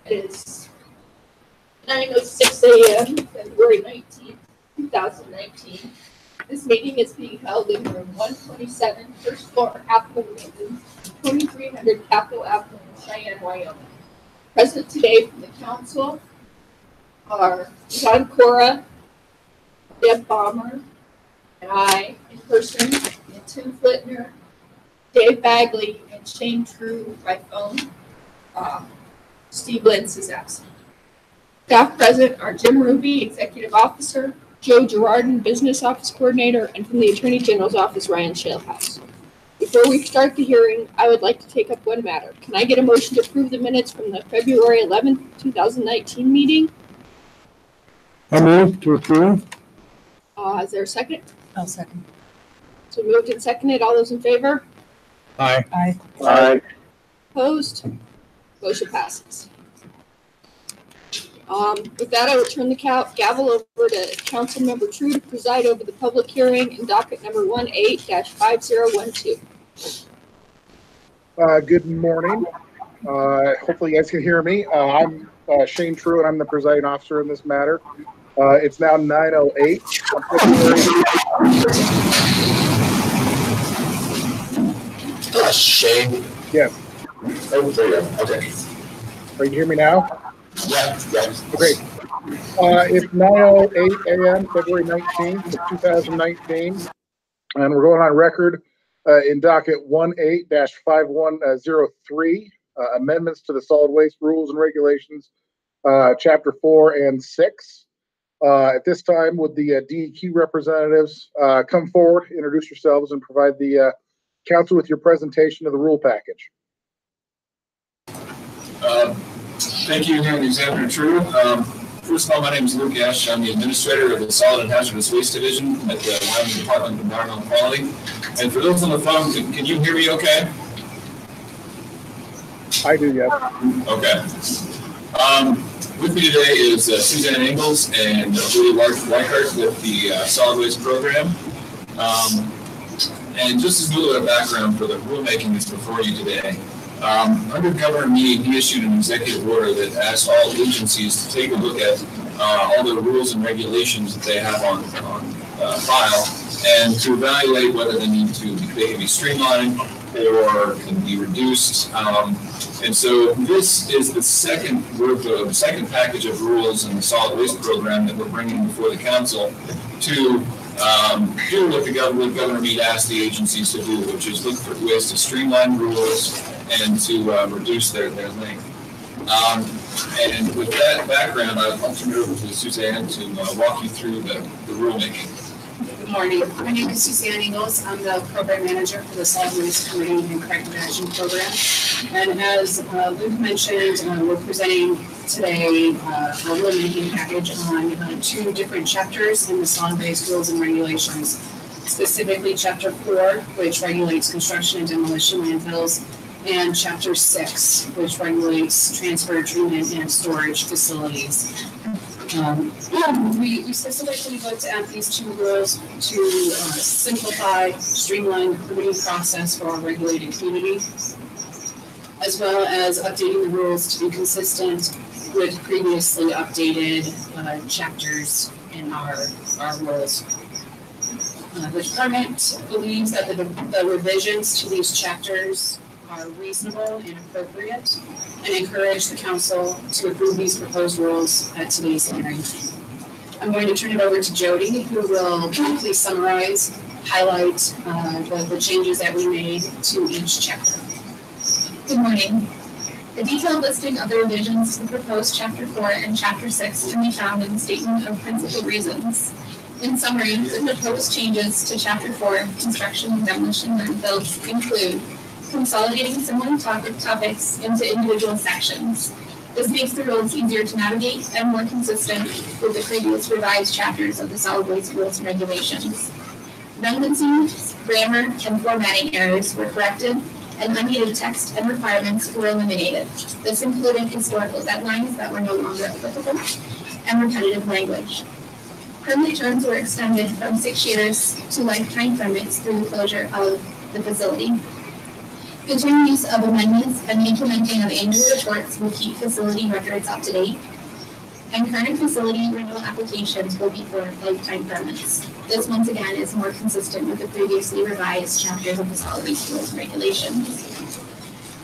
It is 9:06 a.m., February 19th, 2019. This meeting is being held in room 127, first floor, Apple Building, 2300 Capitol Avenue, Cheyenne, Wyoming. Present today from the council are John Cora, Deb Balmer, and I in person, and Tim Flitner, Dave Bagley, and Shane True by phone. Steve Lentz is absent. Staff present are Jim Ruby, Executive Officer, Joe Girardin, Business Office Coordinator, and from the Attorney General's Office, Ryan Shalehouse. Before we start the hearing, I would like to take up one matter. Can I get a motion to approve the minutes from the February 11th, 2019 meeting? I move to approve. Is there a second? I'll second. So moved and seconded. All those in favor? Aye. Aye. Aye. Opposed? Motion passes. With that, I will turn the gavel over to Councilmember True to preside over the public hearing in docket number 18-5012. Good morning. Hopefully you guys can hear me. I'm Shane True, and I'm the presiding officer in this matter. It's now 9:08 on February. Shane. Yes. Oh, there you go. Okay. Are you hear me now? Yeah. Okay. It's 9:08 a.m. February 19th, 2019, and we're going on record in docket 18-5103, amendments to the solid waste rules and regulations, chapter 4 and 6. At this time, would the DEQ representatives come forward, introduce yourselves, and provide the council with your presentation of the rule package? Thank you, Examiner True. First of all, my name is Luke Ash. I'm the administrator of the Solid and Hazardous Waste Division at the Wyoming Department of Environmental Quality. And for those on the phone, can you hear me okay? I do, yes. Okay. With me today is Suzanne Ingalls and Julie Weichert with the Solid Waste Program. And just as a little bit of background for the rulemaking that's before you today, under Governor Meade, he issued an executive order that asked all agencies to take a look at all the rules and regulations that they have on file and to evaluate whether they can be streamlined or can be reduced. And so this is the second package of rules in the solid waste program that we're bringing before the council to do what Governor Meade asked the agencies to do, which is look for ways to streamline rules and to reduce their length. And with that background, I'll turn it over to Suzanne to walk you through the rulemaking. Good morning. My name is Suzanne Ingalls. I'm the program manager for the Solid Waste Committee and Corrective Action Program. And as Luke mentioned, we're presenting today a rulemaking package on two different chapters in the solid waste rules and regulations. Specifically, Chapter 4, which regulates construction and demolition landfills, and Chapter 6, which regulates transfer, treatment, and storage facilities. We specifically looked at these two rules to simplify, streamline the permitting process for our regulated community, as well as updating the rules to be consistent with previously updated chapters in our rules. The department believes that the revisions to these chapters are reasonable and appropriate, and encourage the council to approve these proposed rules at today's hearing. I'm going to turn it over to Jody, who will briefly summarize, highlight the changes that we made to each chapter. Good morning. The detailed listing of the revisions to the proposed Chapter 4 and Chapter 6 can be found in the Statement of Principal Reasons. In summary, the proposed changes to Chapter 4, Construction and Demolition Landfills, include consolidating similar topics into individual sections. This makes the rules easier to navigate and more consistent with the previous revised chapters of the solid waste rules and regulations. Redundancies, grammar, and formatting errors were corrected, and unneeded text and requirements were eliminated. This included historical deadlines that were no longer applicable and repetitive language. Permit terms were extended from 6 years to lifetime permits through the closure of the facility. Continued use of amendments and the implementing of annual reports will keep facility records up to date, and current facility renewal applications will be for lifetime permits. This once again is more consistent with the previously revised chapters of the solid waste rules and regulations.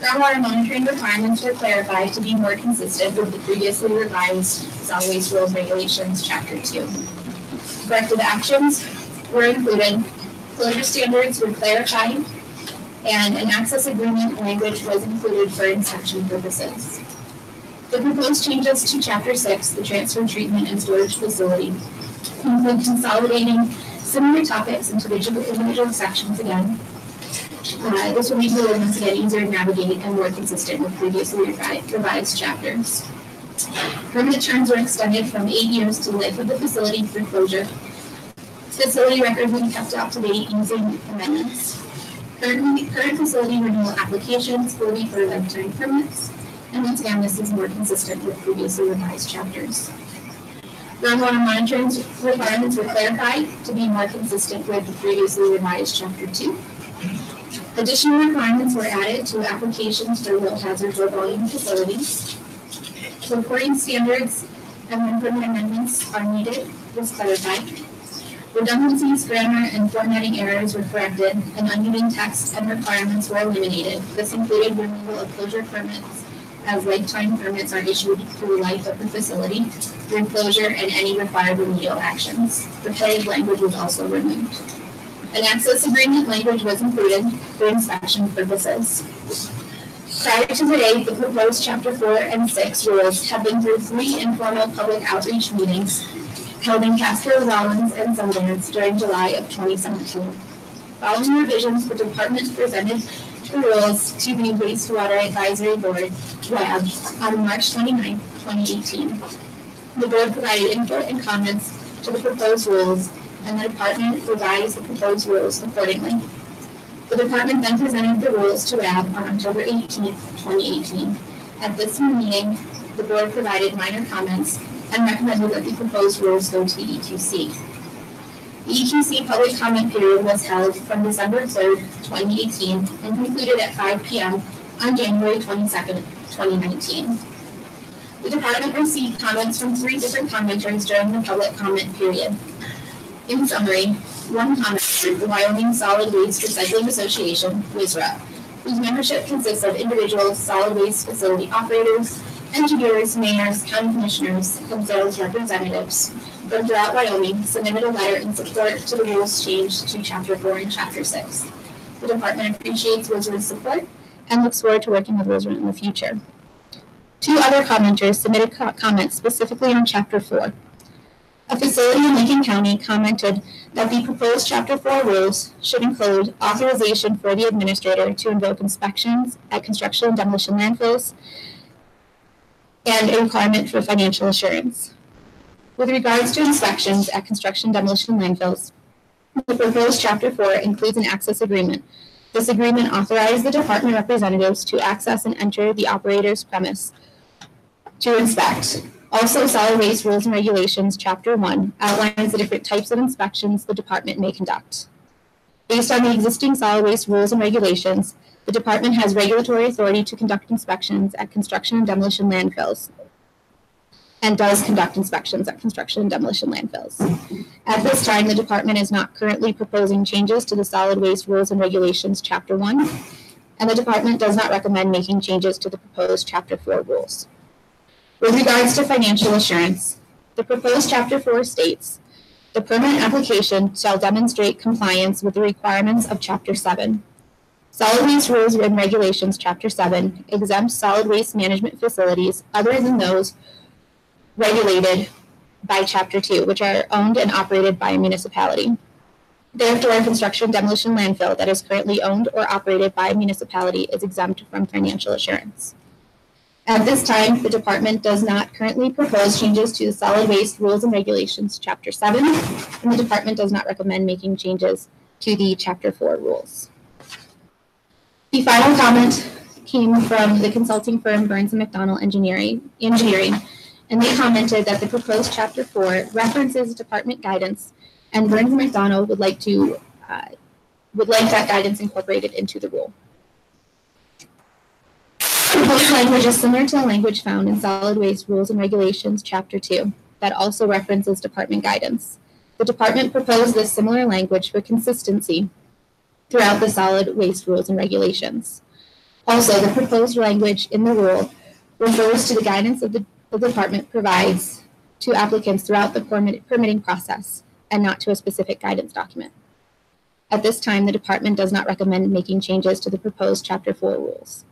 Groundwater monitoring requirements were clarified to be more consistent with the previously revised solid waste rules and regulations, chapter 2. Corrective actions were included, closure standards were clarified, and an access agreement language was included for inspection purposes. The proposed changes to Chapter 6, the transfer, treatment, and storage facility, include consolidating similar topics into individual sections again. This will make the ordinance again easier to navigate and more consistent with previously revised chapters. Permanent terms were extended from 8 years to the life of the facility through closure. Facility records will be kept up to date using amendments. Current facility renewal applications will be for lifetime permits, and once again, this is more consistent with previously revised chapters. Groundwater monitoring requirements were clarified to be more consistent with the previously revised chapter 2. Additional requirements were added to applications for low hazard low volume facilities. Reporting standards and when permit amendments are needed was clarified. Redundancies, grammar, and formatting errors were corrected, and unmeaning text and requirements were eliminated. This included removal of closure permits, as lifetime permits are issued through the life of the facility, through closure, and any required remedial actions. Repetitive language was also removed. An access agreement language was included for inspection purposes. Prior to today, the proposed Chapter 4 and 6 rules have been through 3 informal public outreach meetings held in Casper, Rollins, and Sundance during July of 2017. Following revisions, the department presented the rules to the Wastewater Advisory Board, WAB, on March 29, 2018. The board provided input and comments to the proposed rules, and the department revised the proposed rules accordingly. The department then presented the rules to WAB on October 18, 2018. At this meeting, the board provided minor comments and recommended that the proposed rules go to the EQC. The EQC public comment period was held from December 3, 2018 and concluded at 5 p.m. on January 22, 2019. The department received comments from 3 different commenters during the public comment period. In summary, one commenter, the Wyoming Solid Waste Recycling Association, WSRA, whose membership consists of individual solid waste facility operators, engineers, mayors, county commissioners, and sales representatives from throughout Wyoming, submitted a letter in support to the rules change to Chapter 4 and Chapter 6. The department appreciates WSRA's support and looks forward to working with WSRA in the future. 2 other commenters submitted comments specifically on Chapter 4. A facility in Lincoln County commented that the proposed Chapter 4 rules should include authorization for the administrator to invoke inspections at construction and demolition landfills, and a requirement for financial assurance. With regards to inspections at construction demolition landfills, the proposed Chapter 4 includes an access agreement. This agreement authorized the department representatives to access and enter the operator's premise to inspect. Also, Solid Waste Rules and Regulations, Chapter 1, outlines the different types of inspections the department may conduct. Based on the existing solid waste rules and regulations, the department has regulatory authority to conduct inspections at construction and demolition landfills, and does conduct inspections at construction and demolition landfills. At this time, the department is not currently proposing changes to the Solid Waste Rules and Regulations, Chapter 1, and the department does not recommend making changes to the proposed Chapter 4 rules. With regards to financial assurance, the proposed Chapter 4 states, the permit application shall demonstrate compliance with the requirements of Chapter 7. Solid Waste Rules and Regulations, Chapter 7, exempts solid waste management facilities other than those regulated by Chapter 2, which are owned and operated by a municipality. Therefore, a construction demolition landfill that is currently owned or operated by a municipality is exempt from financial assurance. At this time, the department does not currently propose changes to the Solid Waste Rules and Regulations, Chapter 7, and the department does not recommend making changes to the Chapter 4 rules. The final comment came from the consulting firm Burns & McDonnell Engineering, and they commented that the proposed Chapter 4 references department guidance, and Burns & McDonnell would like that guidance incorporated into the rule. proposed language is similar to the language found in Solid Waste Rules and Regulations, Chapter 2, that also references department guidance. The department proposed this similar language for consistency throughout the Solid Waste Rules and Regulations. Also, the proposed language in the rule refers to the guidance of the department provides to applicants throughout the permitting process and not to a specific guidance document. At this time, the department does not recommend making changes to the proposed Chapter 4 rules.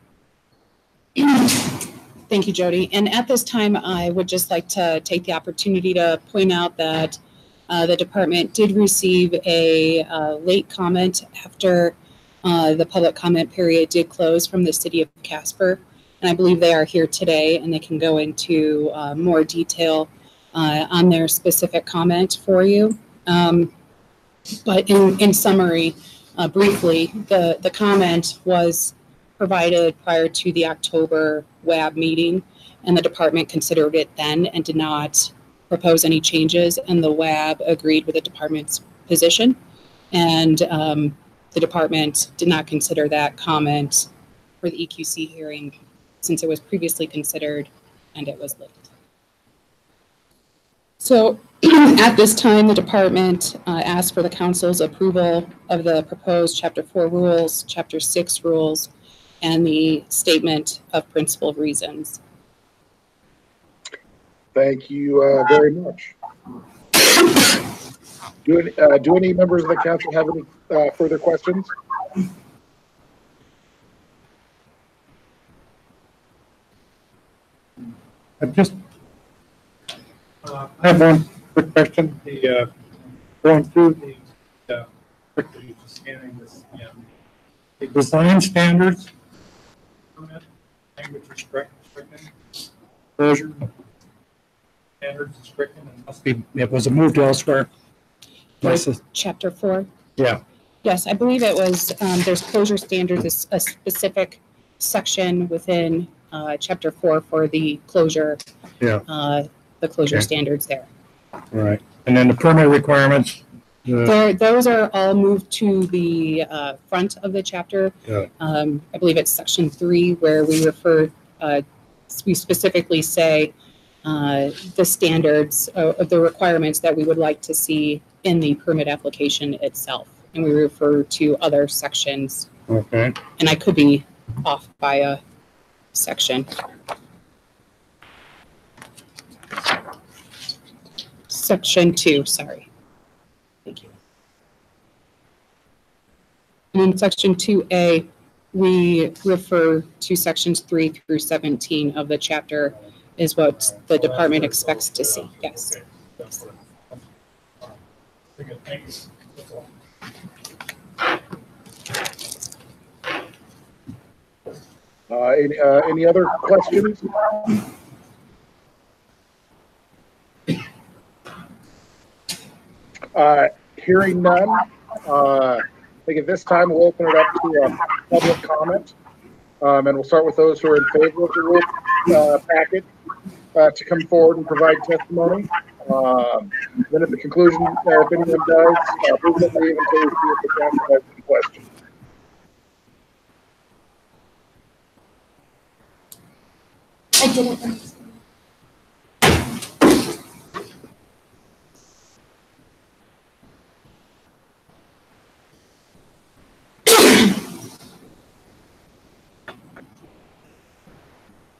Thank you, Jody. And at this time, I would just like to take the opportunity to point out that the department did receive a late comment after the public comment period did close from the city of Casper. And I believe they are here today and they can go into more detail on their specific comment for you. But in summary, briefly, the comment was provided prior to the October WAB meeting, and the department considered it then and did not propose any changes, and the WAB agreed with the department's position, and the department did not consider that comment for the EQC hearing since it was previously considered and it was late. So at this time, the department asked for the council's approval of the proposed Chapter 4 rules, Chapter 6 rules, and the statement of principal reasons. Thank you very much. Do any members of the council have any further questions? I have one quick question. Going through quickly scanning this again. The design standards, language is stricken, closure standards is stricken, and must be, it was moved elsewhere. Chapter 4? Yeah. Yes, I believe it was, there's closure standards, a specific section within Chapter 4 for the closure. Yeah. The closure standards there. All right. And then the permit requirements. Those are all moved to the front of the chapter. Yeah. I believe it's section 3 where we refer, we specifically say the standards of the requirements that we would like to see in the permit application itself. And we refer to other sections. Okay. And I could be off by a section. Section 2, sorry. Thank you. And in section 2A, we refer to sections 3 through 17 of the chapter is what the department expects to see. Yes. Any other questions? Hearing none, I think at this time we'll open it up to public comment, and we'll start with those who are in favor of the rule packet to come forward and provide testimony. Then at the conclusion, if anyone does, please let me leave until we see if the council has any questions. I didn't.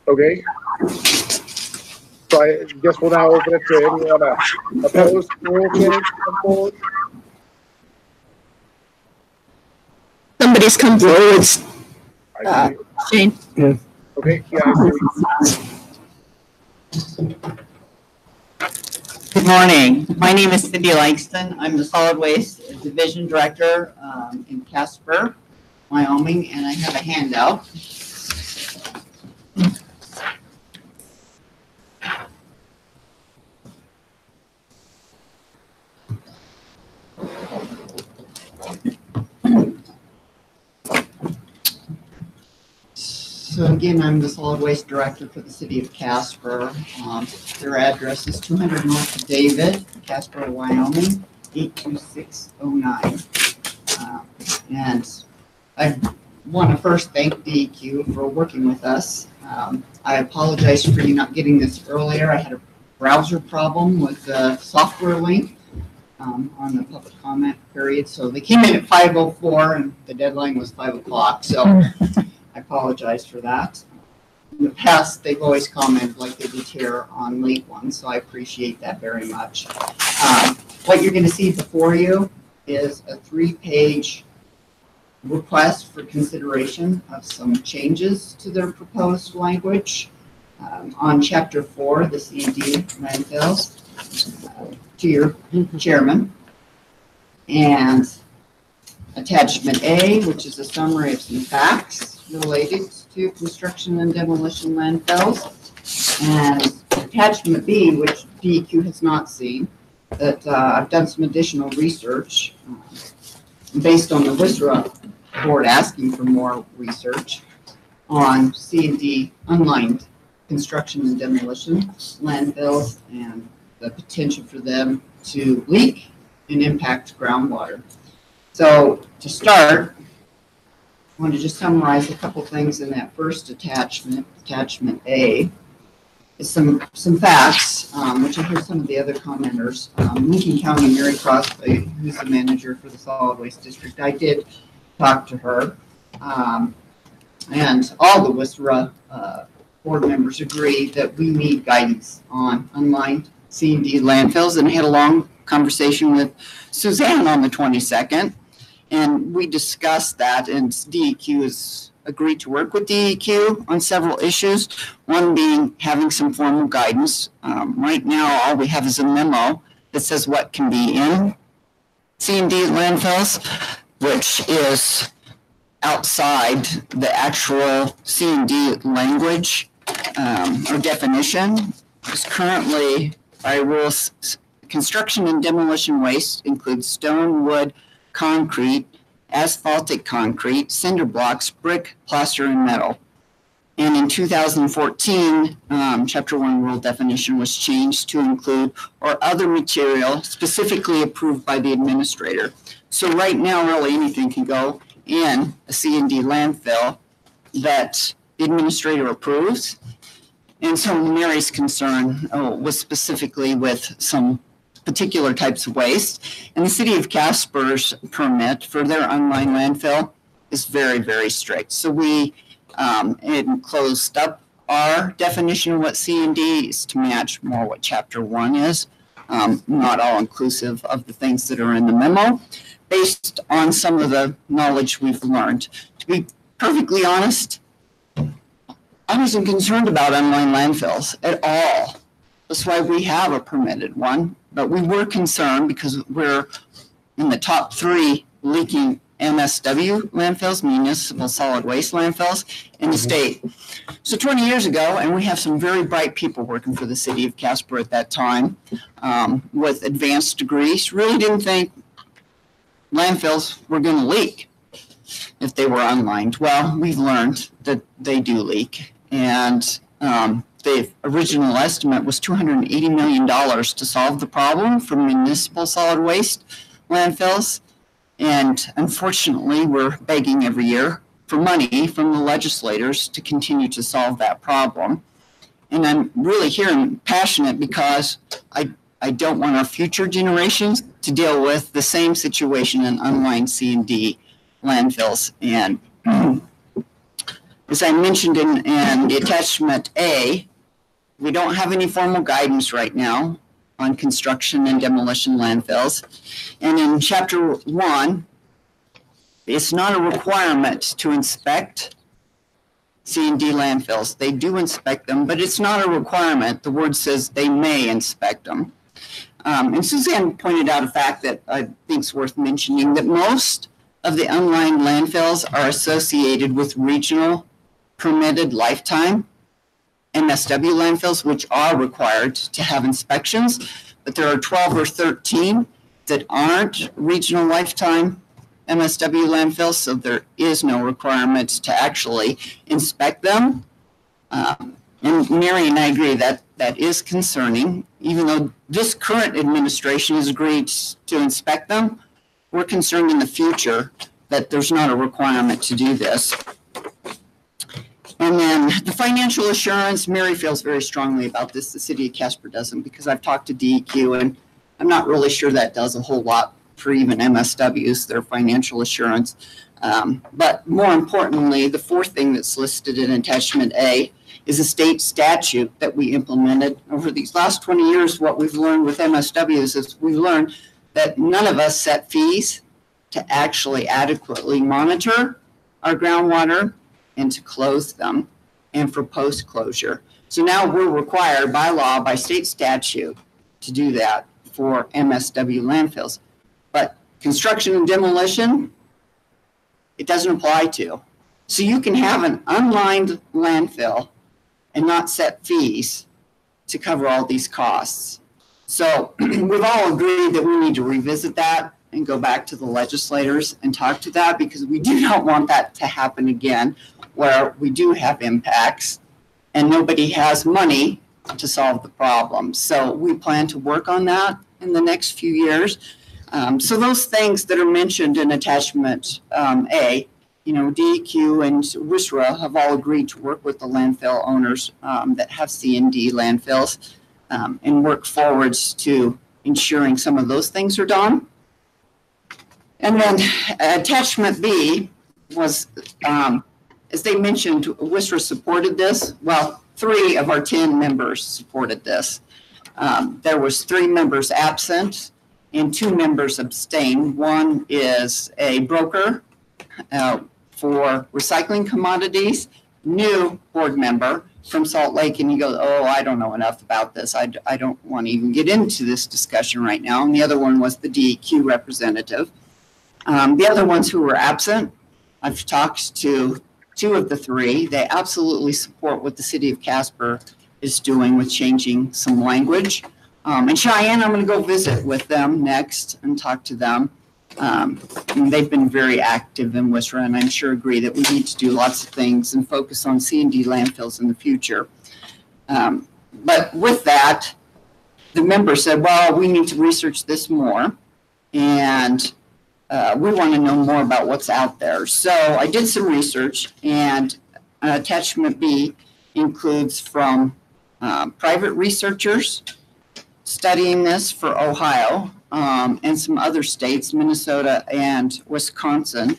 Okay. So I guess we'll now open it to anyone opposed to the rule change to come forward. Somebody's come forward. I see. Shane. Yeah. Okay, yeah, I see. Good morning. My name is Cindy Langston. I'm the Solid Waste Division Director in Casper, Wyoming, and I have a handout. So again, I'm the Solid Waste Director for the City of Casper. Their address is 200 North of David, Casper, Wyoming, 82609. And I want to first thank DEQ for working with us I apologize for you not getting this earlier. I had a browser problem with the software link on the public comment period. So they came in at 5:04 and the deadline was 5 o'clock. So I apologize for that. In the past, they've always commented like they did here on late ones, so I appreciate that very much. What you're going to see before you is a 3-page request for consideration of some changes to their proposed language on Chapter 4, the C&D landfills, to your chairman. And Attachment A, which is a summary of some facts related to construction and demolition landfills. And Attachment B, which DEQ has not seen, that I've done some additional research based on the WISRA board asking for more research on C&D unlined construction and demolition landfills and the potential for them to leak and impact groundwater. So to start, I want to just summarize a couple things in that first attachment, Attachment A. Is some facts, which I heard some of the other commenters. Lincoln County, Mary Crosby, who's the manager for the solid waste district, I did talk to her, and all the WISRA board members agree that we need guidance on unlined C&D landfills, and I had a long conversation with Suzanne on the 22nd, and we discussed that, and DEQ has agreed to work with DEQ on several issues, one being having some formal guidance. Right now, all we have is a memo that says what can be in C&D landfills, which is outside the actual C&D language or definition. It's currently, by rules, construction and demolition waste includes stone, wood, concrete, asphaltic concrete, cinder blocks, brick, plaster, and metal. And in 2014, Chapter 1 rule definition was changed to include or other material specifically approved by the administrator. So right now, really anything can go in a C&D landfill that the administrator approves. And so Mary's concern was specifically with some particular types of waste. And the city of Casper's permit for their unlined landfill is very, very strict. So we closed up our definition of what C&D is to match more what Chapter 1 is, not all inclusive of the things that are in the memo, based on some of the knowledge we've learned. To be perfectly honest, I wasn't concerned about unlined landfills at all. That's why we have a permitted one, but we were concerned because we're in the top 3 leaking MSW landfills, municipal solid waste landfills, in the state. So 20 years ago, and we have some very bright people working for the city of Casper at that time with advanced degrees, really didn't think landfills were going to leak if they were unlined. Well, we've learned that they do leak, and the original estimate was $280 million to solve the problem for municipal solid waste landfills. And unfortunately, we're begging every year for money from the legislators to continue to solve that problem. And I'm really here and passionate because I don't want our future generations to deal with the same situation in unlined C&D landfills. And as I mentioned in the attachment A, we don't have any formal guidance right now on construction and demolition landfills. And in Chapter 1, it's not a requirement to inspect C&D landfills. They do inspect them, but it's not a requirement. The word says they may inspect them. And Suzanne pointed out a fact that I think is worth mentioning, that most of the unlined landfills are associated with regional permitted lifetime MSW landfills, which are required to have inspections, but there are 12 or 13 that aren't regional lifetime MSW landfills, so there is no requirement to actually inspect them. And Mary and I agree that that is concerning. Even though this current administration has agreed to inspect them, we're concerned in the future that there's not a requirement to do this. And then the financial assurance, Mary feels very strongly about this. The city of Casper doesn't, because I've talked to DEQ and I'm not really sure that does a whole lot for even MSWs, their financial assurance. But more importantly, the fourth thing that's listed in attachment A is a state statute that we implemented over these last 20 years. What we've learned with MSWs is we've learned that none of us set fees to actually adequately monitor our groundwater and to close them and for post-closure. So now we're required by law, by state statute, to do that for MSW landfills. But construction and demolition, it doesn't apply to. So you can have an unlined landfill and not set fees to cover all these costs. So we've all agreed that we need to revisit that and go back to the legislators and talk to that, because we do not want that to happen again, where we do have impacts and nobody has money to solve the problem. So we plan to work on that in the next few years. So those things that are mentioned in attachment A, DEQ and WSRA have all agreed to work with the landfill owners that have C&D landfills and work forwards to ensuring some of those things are done. And then attachment B was, as they mentioned, WSRA supported this. Well, 3 of our 10 members supported this. There was 3 members absent and 2 members abstained. One is a broker for recycling commodities, new board member from Salt Lake, and he goes, oh, I don't know enough about this. I don't want to even get into this discussion right now. And the other one was the DEQ representative. The other ones who were absent, I've talked to 2 of the 3. They absolutely support what the city of Casper is doing with changing some language. And Cheyenne, I'm going to go visit with them next and talk to them. And they've been very active in WSRA, and I'm sure agree that we need to do lots of things and focus on C&D landfills in the future. But with that, the member said, well, we need to research this more, and we want to know more about what's out there. So I did some research, and attachment B includes from private researchers studying this for Ohio and some other states, Minnesota and Wisconsin,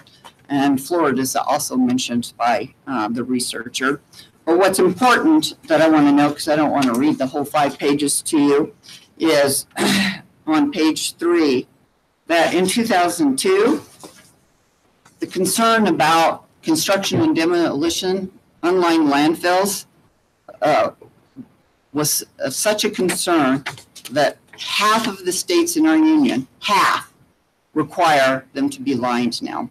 and Florida is also mentioned by the researcher. But what's important that I want to know, because I don't want to read the whole 5 pages to you, is on page 3, that in 2002, the concern about construction and demolition, unlined landfills, was such a concern that half of the states in our union, half, require them to be lined now.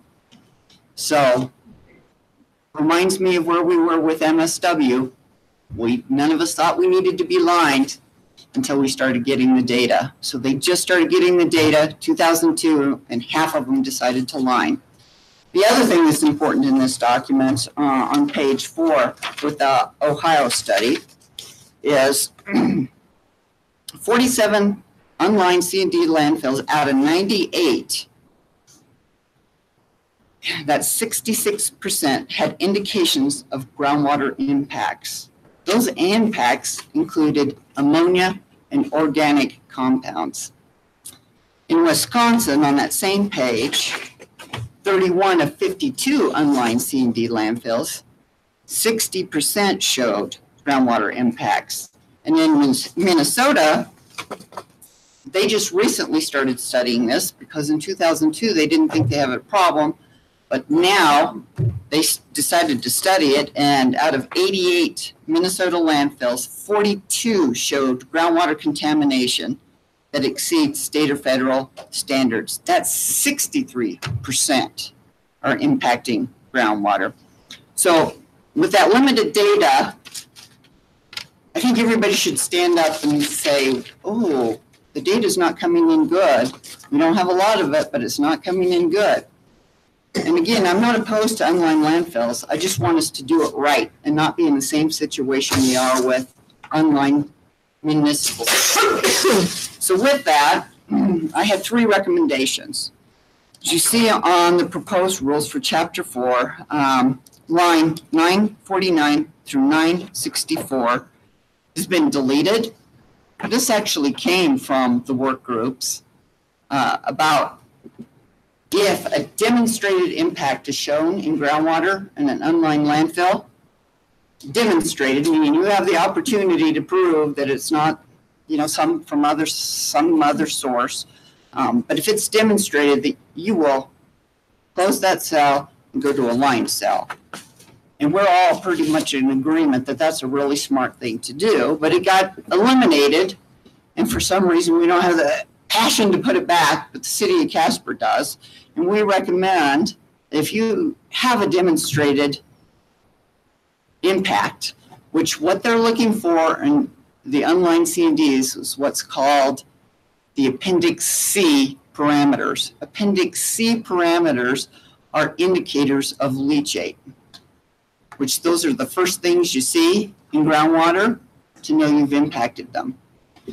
So, reminds me of where we were with MSW. None of us thought we needed to be lined until we started getting the data. So they just started getting the data, 2002, and half of them decided to line. The other thing that's important in this document on page 4 with the Ohio study is 47 unlined C&D landfills out of 98. That 66% had indications of groundwater impacts. Those impacts included ammonia and organic compounds. In Wisconsin, on that same page, 31 of 52 unlined C&D landfills, 60% showed groundwater impacts. And in Minnesota, they just recently started studying this because in 2002, they didn't think they have a problem. But now they decided to study it, and out of 88 Minnesota landfills, 42 showed groundwater contamination that exceeds state or federal standards. That's 63% are impacting groundwater. So with that limited data, I think everybody should stand up and say, oh, the data's not coming in good. We don't have a lot of it, but it's not coming in good. And again, I'm not opposed to unlined landfills. I just want us to do it right and not be in the same situation we are with unlined municipal. So with that, I had 3 recommendations. As you see on the proposed rules for Chapter 4, line 949 through 964 has been deleted. This actually came from the work groups about if a demonstrated impact is shown in groundwater in an unlined landfill, demonstrated, meaning you have the opportunity to prove that it's not, some other source. But if it's demonstrated that you will close that cell and go to a lined cell. And we're all pretty much in agreement that that's a really smart thing to do, but it got eliminated. And for some reason, we don't have the passion to put it back, but the city of Casper does. And we recommend if you have a demonstrated impact, which what they're looking for in the unlined C&Ds is what's called the Appendix C parameters. Appendix C parameters are indicators of leachate, which those are the first things you see in groundwater to know you've impacted them.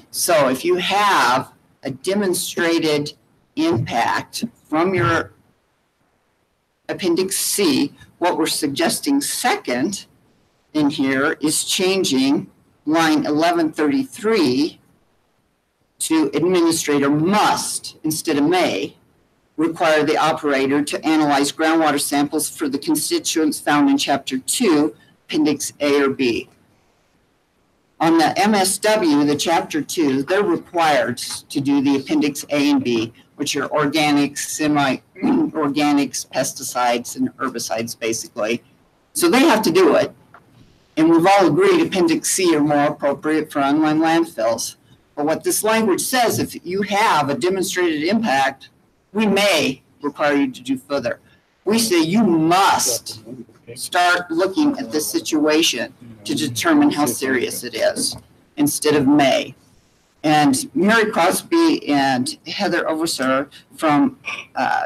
So if you have a demonstrated impact from your Appendix C, what we're suggesting second in here is changing line 1133 to administrator must instead of may require the operator to analyze groundwater samples for the constituents found in Chapter 2, Appendix A or B. On the MSW, the Chapter 2, they're required to do the Appendix A and B, which are organics, semi-organics, pesticides, and herbicides, basically. So they have to do it. And we've all agreed Appendix C are more appropriate for unlined landfills. But what this language says, if you have a demonstrated impact, we may require you to do further. We say you must start looking at this situation to determine how serious it is instead of may. And Mary Crosby and Heather Overser from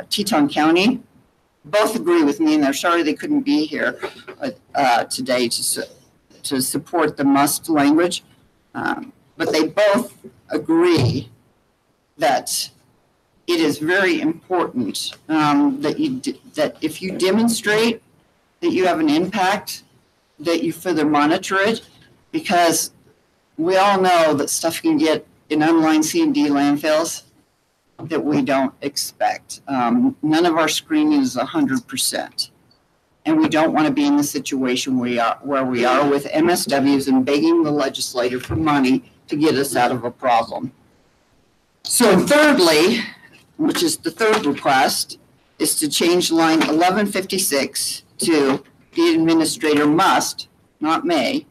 Teton County both agree with me, and they're sorry they couldn't be here today to support the must language. But they both agree that it is very important that if you demonstrate that you have an impact, that you further monitor it, because we all know that stuff can get in unlined C&D landfills that we don't expect. None of our screening is 100%. And we don't want to be in the situation where we are with MSWs and begging the legislator for money to get us out of a problem. So thirdly, which is the third request, is to change line 1156 to the administrator must, not may,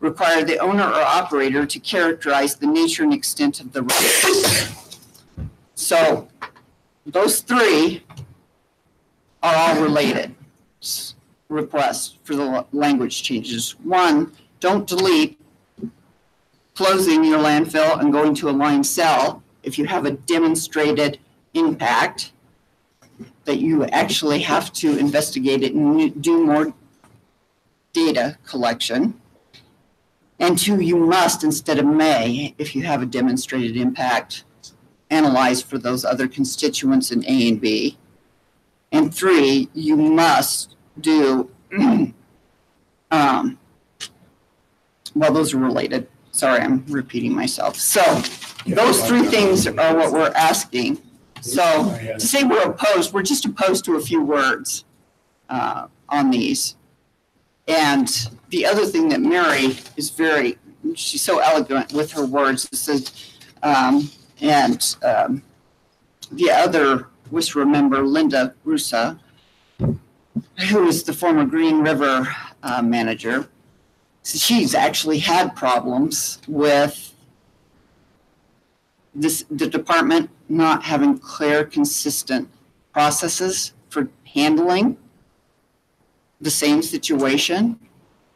require the owner or operator to characterize the nature and extent of the risk. So those three are all related requests for the language changes. One, don't delete closing your landfill and going to a lined cell if you have a demonstrated impact, that you actually have to investigate it and do more data collection. And two, you must, instead of may, if you have a demonstrated impact, analyze for those other constituents in A and B. And three, you must do, well, those are related. Sorry, I'm repeating myself. So those three things are what we're asking. So to say we're opposed, we're just opposed to a few words on these. And the other thing that Mary is she's so elegant with her words. The other WISRA member, Linda Russa, who is the former Green River manager, she's actually had problems with the department not having clear, consistent processes for handling the same situation.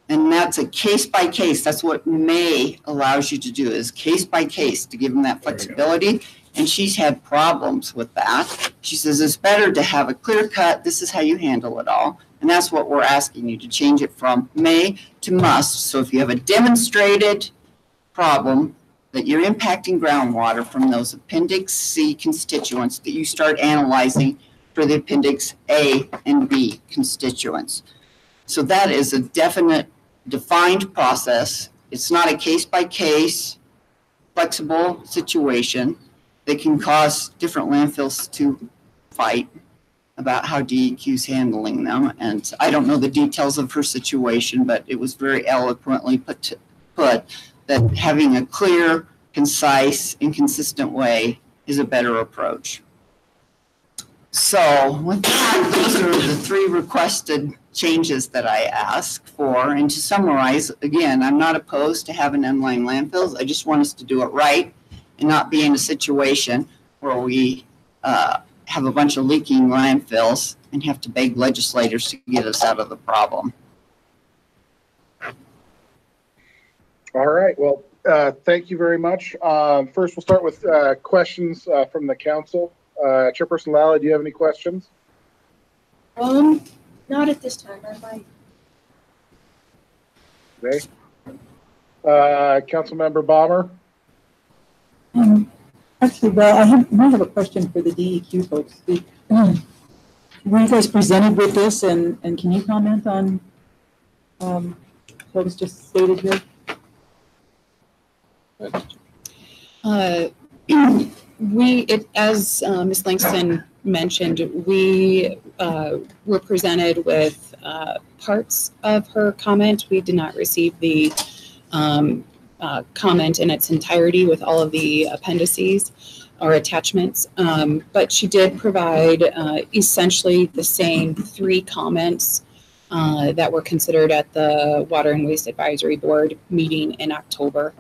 And that's a case by case. That's what May allows you to do, is case by case to give them that flexibility. And she's had problems with that. She says it's better to have a clear cut. This is how you handle it all. And that's what we're asking you to change it from may to must. So if you have a demonstrated problem that you're impacting groundwater from those Appendix C constituents, that you start analyzing for the Appendix A and B constituents. So that is a definite, defined process. It's not a case-by-case, flexible situation that can cause different landfills to fight about how DEQ is handling them. And I don't know the details of her situation, but it was very eloquently put that having a clear, concise, and consistent way is a better approach. So with that, those are the 3 requested changes that I asked for. And to summarize, again, I'm not opposed to having inline landfills. I just want us to do it right and not be in a situation where we have a bunch of leaking landfills and have to beg legislators to get us out of the problem. All right. Well, thank you very much. First, we'll start with questions from the council. Chairperson Lally, do you have any questions? Not at this time, I might. Okay. Councilmember Bomber? Actually, well, I might have a question for the DEQ folks. Were you guys presented with this, and can you comment on what was just stated here? As Ms. Langston mentioned, we were presented with parts of her comment. We did not receive the comment in its entirety with all of the appendices or attachments, but she did provide essentially the same 3 comments that were considered at the Water and Waste Advisory Board meeting in October.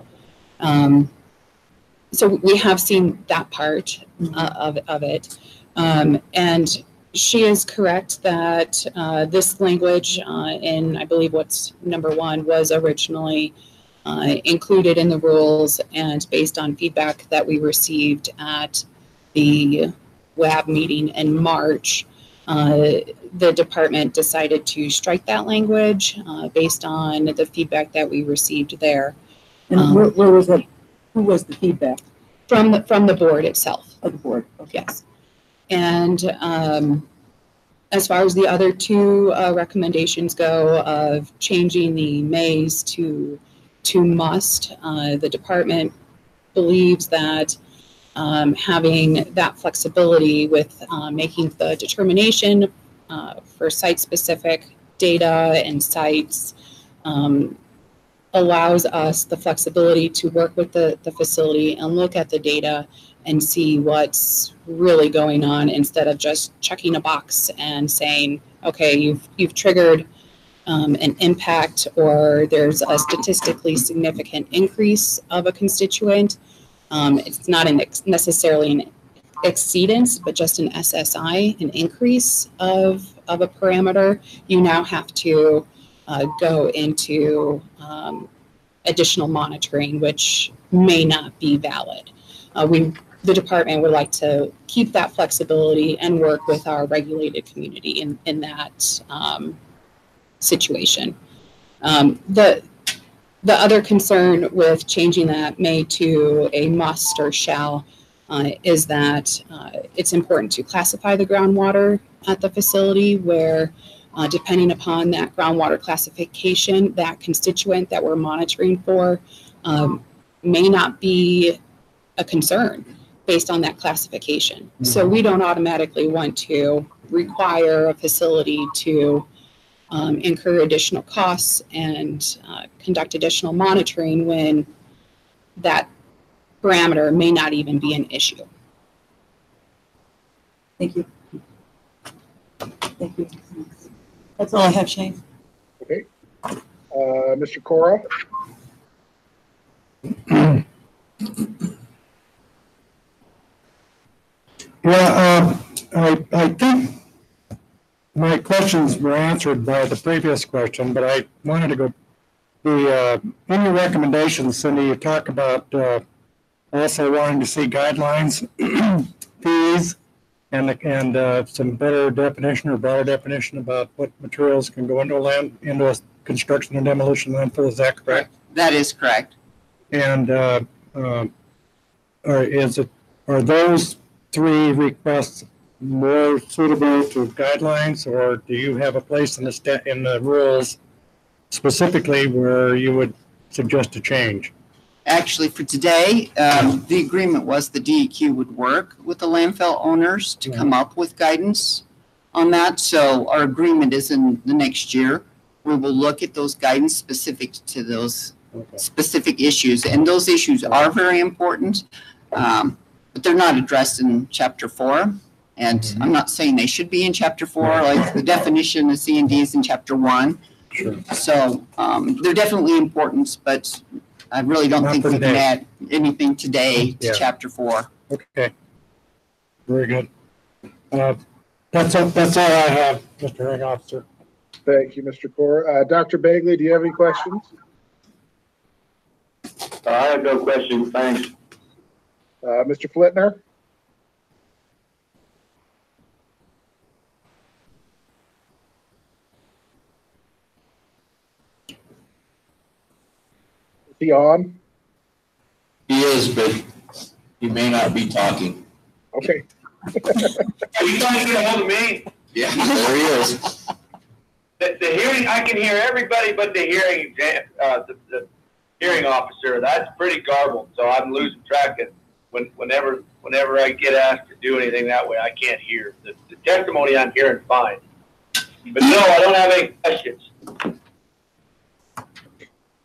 So we have seen that part of it. And she is correct that this language in, I believe what's number 1, was originally included in the rules, and based on feedback that we received at the WAB meeting in March, the department decided to strike that language based on the feedback that we received there. And where was it? Who was the feedback? From the board itself. Of the board, okay. Yes. And as far as the other 2 recommendations go of changing the mays to must, the department believes that having that flexibility with making the determination for site-specific data and sites allows us the flexibility to work with the facility and look at the data and see what's really going on, instead of just checking a box and saying, okay, you've triggered an impact, or there's a statistically significant increase of a constituent. It's not necessarily an exceedance, but just an SSI, an increase of a parameter. You now have to go into additional monitoring, which may not be valid. The department would like to keep that flexibility and work with our regulated community in that situation. The other concern with changing that may to a must or shall is that it's important to classify the groundwater at the facility, where depending upon that groundwater classification, that constituent that we're monitoring for may not be a concern based on that classification. Mm-hmm. So we don't automatically want to require a facility to incur additional costs and conduct additional monitoring when that parameter may not even be an issue. Thank you. Thank you. That's all I have, Shane. Okay. Mr. Cora? Yeah, I think my questions were answered by the previous question, but I wanted to go, in your recommendations, Cindy, you talk about also wanting to see guidelines, fees, and some better definition or broader definition about what materials can go into a construction and demolition landfill. Is that correct? That is correct. And are those 3 requests more suitable to guidelines, or do you have a place in the rules specifically where you would suggest a change? Actually, for today, the agreement was the DEQ would work with the landfill owners to come up with guidance on that. So our agreement is in the next year. We will look at those guidance specific to those specific issues. And those issues are very important, but they're not addressed in Chapter 4. And I'm not saying they should be in Chapter 4, like the definition of C&D is in Chapter 1. Sure. So they're definitely important, but I really don't think we can add anything today to Chapter 4. Okay. Very good. That's all I have, Mr. Hearing Officer. Thank you, Mr. Core. Dr. Bagley, do you have any questions? I have no questions, thanks. Mr. Flitner? Is he on? He is, but he may not be talking. Okay. Are you trying to get a hold of me? Yeah, there he is. The hearing, I can hear everybody but the hearing the hearing officer. That's pretty garbled, so I'm losing track of whenever I get asked to do anything that way, I can't hear. The testimony I'm hearing fine. But no, I don't have any questions.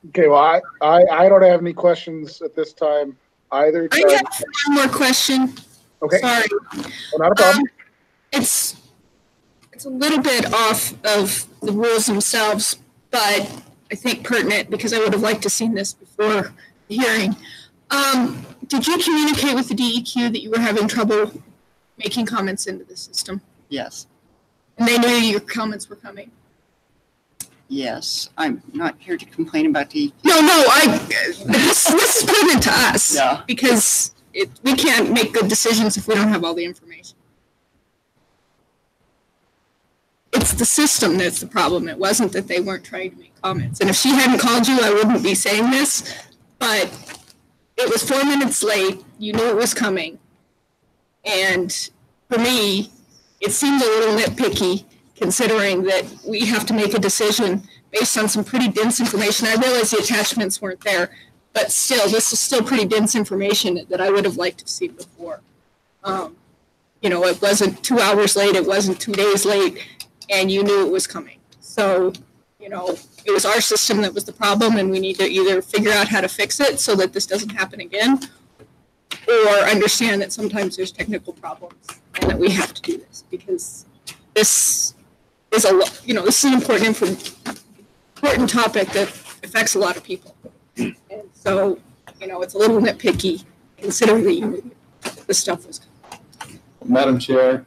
Okay, well, I don't have any questions at this time either. I have one more question. Okay. Sorry. Well, not a problem. It's a little bit off of the rules themselves, but I think pertinent because I would have liked to seen this before the hearing. Did you communicate with the DEQ that you were having trouble making comments into the system? Yes. And they knew your comments were coming? Yes. I'm not here to complain about DEQ. No, this is pertinent to us. Yeah. Because we can't make good decisions if we don't have all the information. It's the system that's the problem. It wasn't that they weren't trying to make comments. And if she hadn't called you, I wouldn't be saying this. But it was 4 minutes late. You knew it was coming. And for me, it seems a little nitpicky considering that we have to make a decision based on some pretty dense information. I realize the attachments weren't there, but still, this is still pretty dense information that I would have liked to see before. It wasn't 2 hours late. It wasn't 2 days late. And you knew it was coming. So, it was our system that was the problem, and we need to either figure out how to fix it so that this doesn't happen again, or understand that sometimes there's technical problems and that we have to do this because this is this is an important topic that affects a lot of people. And so, it's a little nitpicky considering that you knew this stuff was coming. Madam Chair,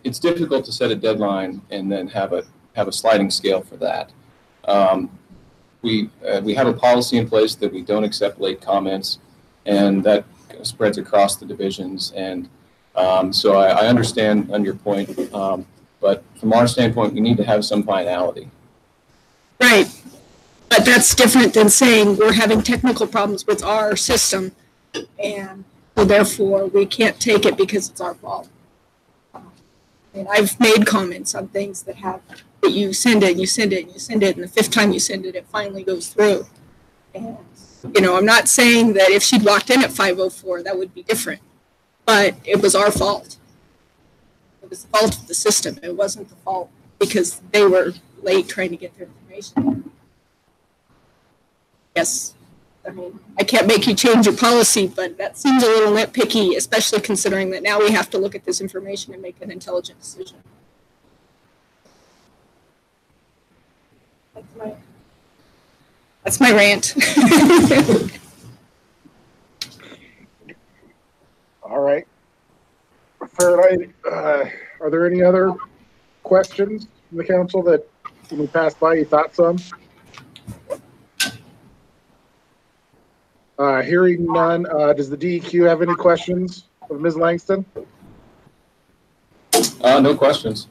it's difficult to set a deadline and then have a sliding scale for that. We have a policy in place that we don't accept late comments, and that spreads across the divisions. And so I understand on your point, but from our standpoint, we need to have some finality. Right, but that's different than saying we're having technical problems with our system, and so therefore we can't take it because it's our fault. And I've made comments on things that you send it, and the fifth time you send it, it finally goes through. And, I'm not saying that if she'd walked in at 5:04, that would be different, but it was our fault. It was the fault of the system. It wasn't the fault because they were late trying to get their information. Yes. I can't make you change your policy, but that seems a little nitpicky, especially considering that now we have to look at this information and make an intelligent decision. That's my rant. All right. Fahrenheit, are there any other questions from the council that when we passed by you thought some? Hearing none, does the DEQ have any questions of Ms. Langston? No questions.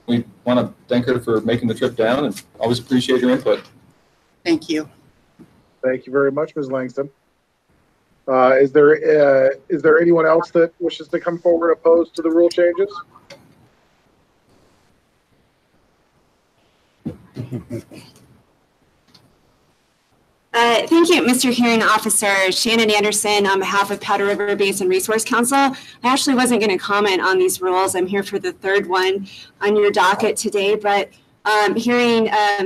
We want to thank her for making the trip down and always appreciate your input. Thank you. Thank you very much, Ms. Langston. Is there anyone else that wishes to come forward opposed to the rule changes? Thank you, Mr. Hearing Officer. Shannon Anderson on behalf of Powder River Basin Resource Council. I actually wasn't going to comment on these rules. I'm here for the third one on your docket today, but hearing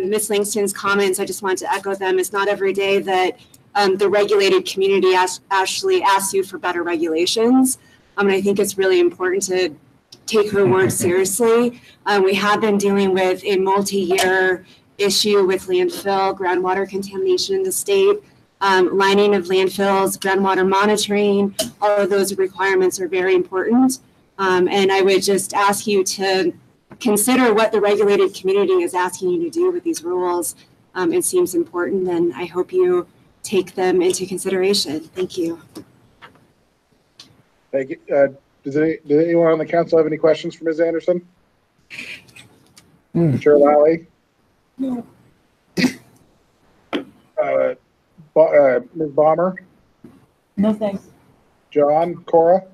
Ms. Langston's comments, I just want to echo them. It's not every day that the regulated community actually asks you for better regulations. And I think it's really important to take her word seriously. We have been dealing with a multi-year issue with landfill, groundwater contamination in the state, lining of landfills, groundwater monitoring. All of those requirements are very important. And I would just ask you to consider what the regulated community is asking you to do with these rules. It seems important, and I hope you take them into consideration. Thank you. Thank you. Does anyone on the council have any questions for Ms. Anderson? Chair Lally? No. Ms. Bomber? No, thanks. John? Cora?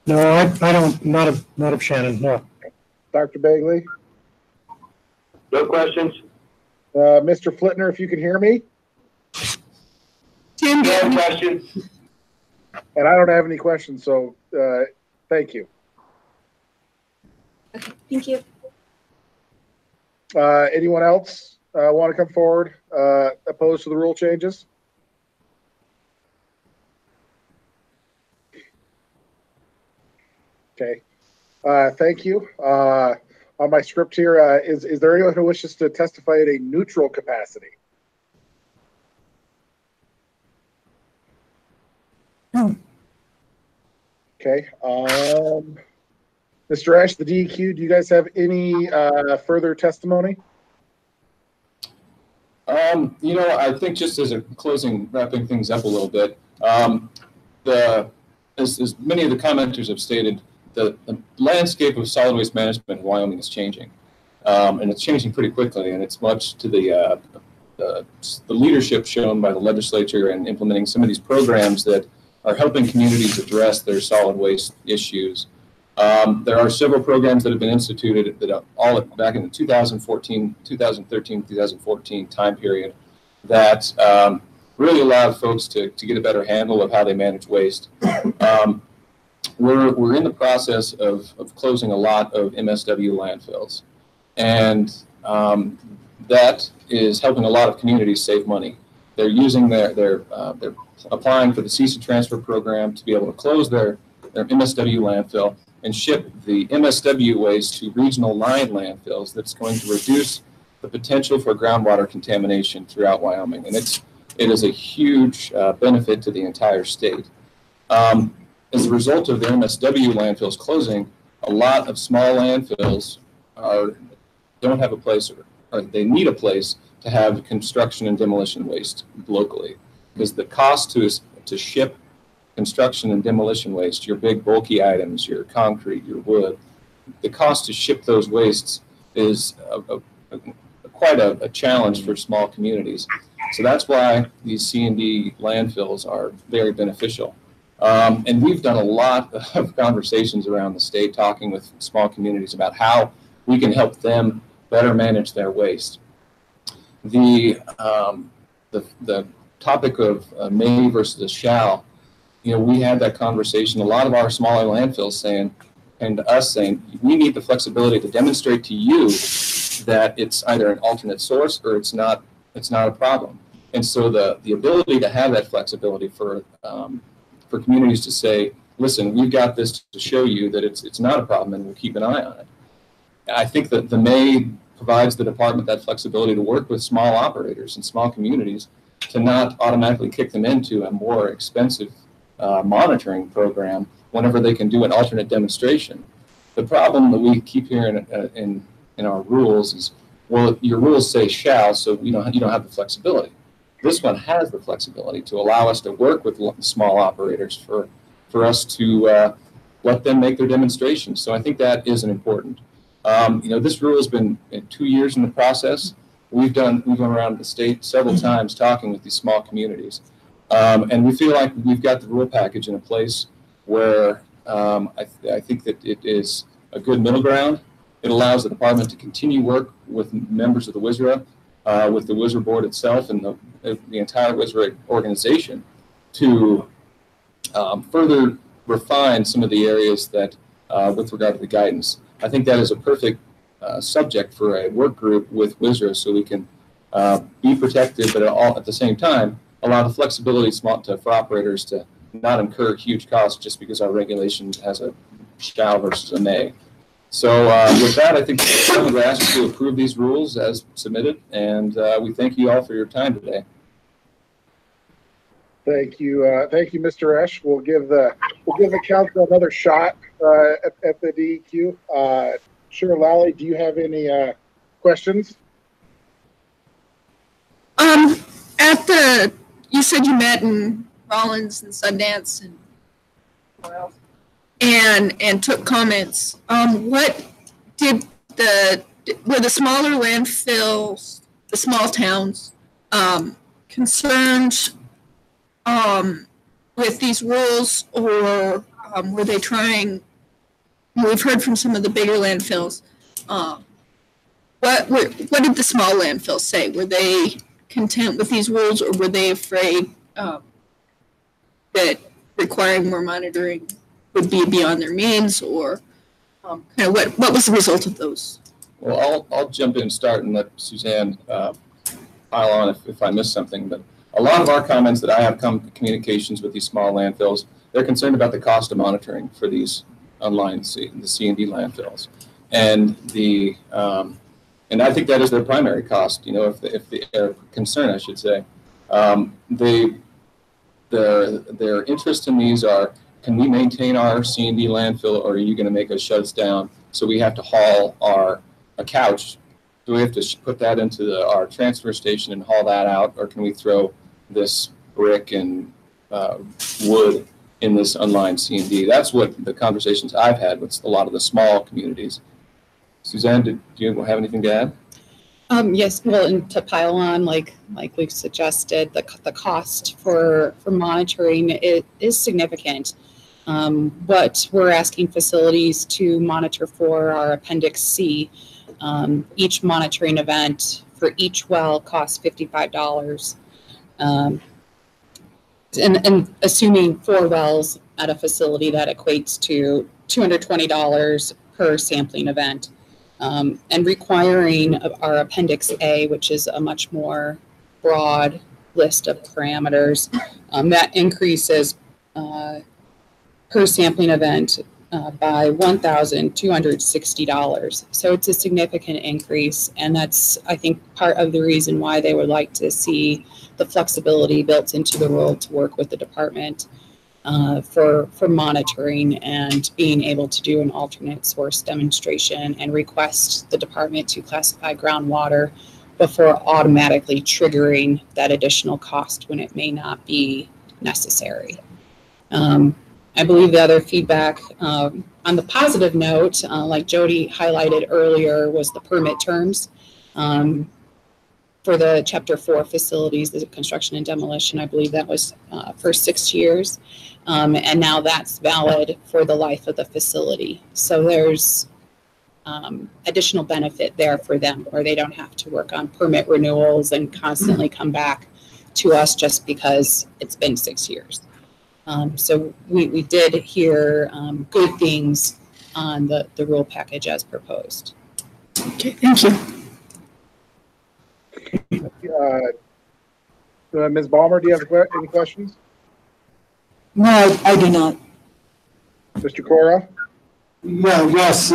No, I don't, not of Shannon, no. Dr. Bagley? No questions? Mr. Flitner, if you can hear me? Tim, No questions? And I don't have any questions, so thank you. Okay, thank you. Anyone else want to come forward opposed to the rule changes? Okay, thank you. On my script here, is there anyone who wishes to testify in a neutral capacity? Okay. Mr. Ash, the DEQ, do you guys have any further testimony? You know, I think just as a closing, wrapping things up a little bit, as many of the commenters have stated, the landscape of solid waste management in Wyoming is changing, and it's changing pretty quickly, and it's much to the leadership shown by the legislature in implementing some of these programs that are helping communities address their solid waste issues. There are several programs that have been instituted that are all back in the 2013, 2014 time period that really allowed folks to get a better handle of how they manage waste. We're in the process of closing a lot of MSW landfills, and that is helping a lot of communities save money. They're using they're applying for the cease and transfer program to be able to close their MSW landfill and ship the MSW waste to regional line landfills. That's going to reduce the potential for groundwater contamination throughout Wyoming, and it is a huge benefit to the entire state. As a result of the MSW landfills closing, a lot of small landfills don't have a place, or they need a place to have construction and demolition waste locally, because the cost to ship construction and demolition waste, your big bulky items, your concrete, your wood, the cost to ship those wastes is quite a challenge for small communities. So that's why these C&D landfills are very beneficial. And we've done a lot of conversations around the state talking with small communities about how we can help them better manage their waste. The topic of may versus a shall, you know, we had that conversation. A lot of our smaller landfills saying, and to us saying, we need the flexibility to demonstrate to you that it's either an alternate source or it's not a problem. And so the ability to have that flexibility for communities to say, listen, we've got this to show you that it's not a problem and we'll keep an eye on it. I think that the May provides the department that flexibility to work with small operators and small communities to not automatically kick them into a more expensive monitoring program whenever they can do an alternate demonstration. The problem that we keep hearing in our rules is, well, your rules say shall, so you don't have the flexibility. This one has the flexibility to allow us to work with small operators for us to let them make their demonstrations. So I think that is an important. This rule has been 2 years in the process. We've gone around the state several times talking with these small communities. And we feel like we've got the rule package in a place where I think that it is a good middle ground. It allows the department to continue work with members of the WSRA, with the WSRA board itself and the entire WSRA organization to further refine some of the areas that with regard to the guidance. I think that is a perfect subject for a work group with WSRA so we can be protected, but at the same time, allow the flexibility for operators to not incur huge costs just because our regulation has a shall versus a may. So with that, I think someone would ask you to approve these rules as submitted, and we thank you all for your time today. Thank you, Mr. Esch. We'll give the council another shot at the DEQ. Sure, Lally, do you have any questions? You said you met in Rollins and Sundance and where else? And took comments. What were the smaller landfills, the small towns, concerned with these rules, or were they trying? We've heard from some of the bigger landfills. What did the small landfills say? Were they content with these rules, or were they afraid that requiring more monitoring would be beyond their means, or kind of what was the result of those? Well, I'll jump in and start and let Suzanne pile on if I miss something. But a lot of our comments that I have communications with these small landfills, they're concerned about the cost of monitoring for these the C&D landfills, and and I think that is their primary cost. You know, if their concern, I should say, their interest in these are: can we maintain our C&D landfill, or are you going to make us shut us down? So we have to haul a couch. Do we have to put that into our transfer station and haul that out, or can we throw this brick and wood in this unlined C&D? That's what the conversations I've had with a lot of the small communities. Suzanne, do you have anything to add? Yes, well, and to pile on, like we've suggested, the cost for monitoring is significant. What we're asking facilities to monitor for our Appendix C. Each monitoring event for each well costs $55. And assuming 4 wells at a facility, that equates to $220 per sampling event. And requiring our Appendix A, which is a much more broad list of parameters, that increases per sampling event by $1,260. So it's a significant increase, and that's, I think, part of the reason why they would like to see the flexibility built into the rule to work with the department for monitoring and being able to do an alternate source demonstration and request the department to classify groundwater before automatically triggering that additional cost when it may not be necessary. I believe the other feedback on the positive note, like Jody highlighted earlier, was the permit terms. For the Chapter 4 facilities, the construction and demolition, I believe that was for 6 years. And now that's valid for the life of the facility. So there's additional benefit there for them, where they don't have to work on permit renewals and constantly come back to us just because it's been 6 years. So we did hear good things on the rule package as proposed. Okay, thank you. Ms. Balmer, do you have any questions? No, I do not. Mr. Cora? Yeah, yes.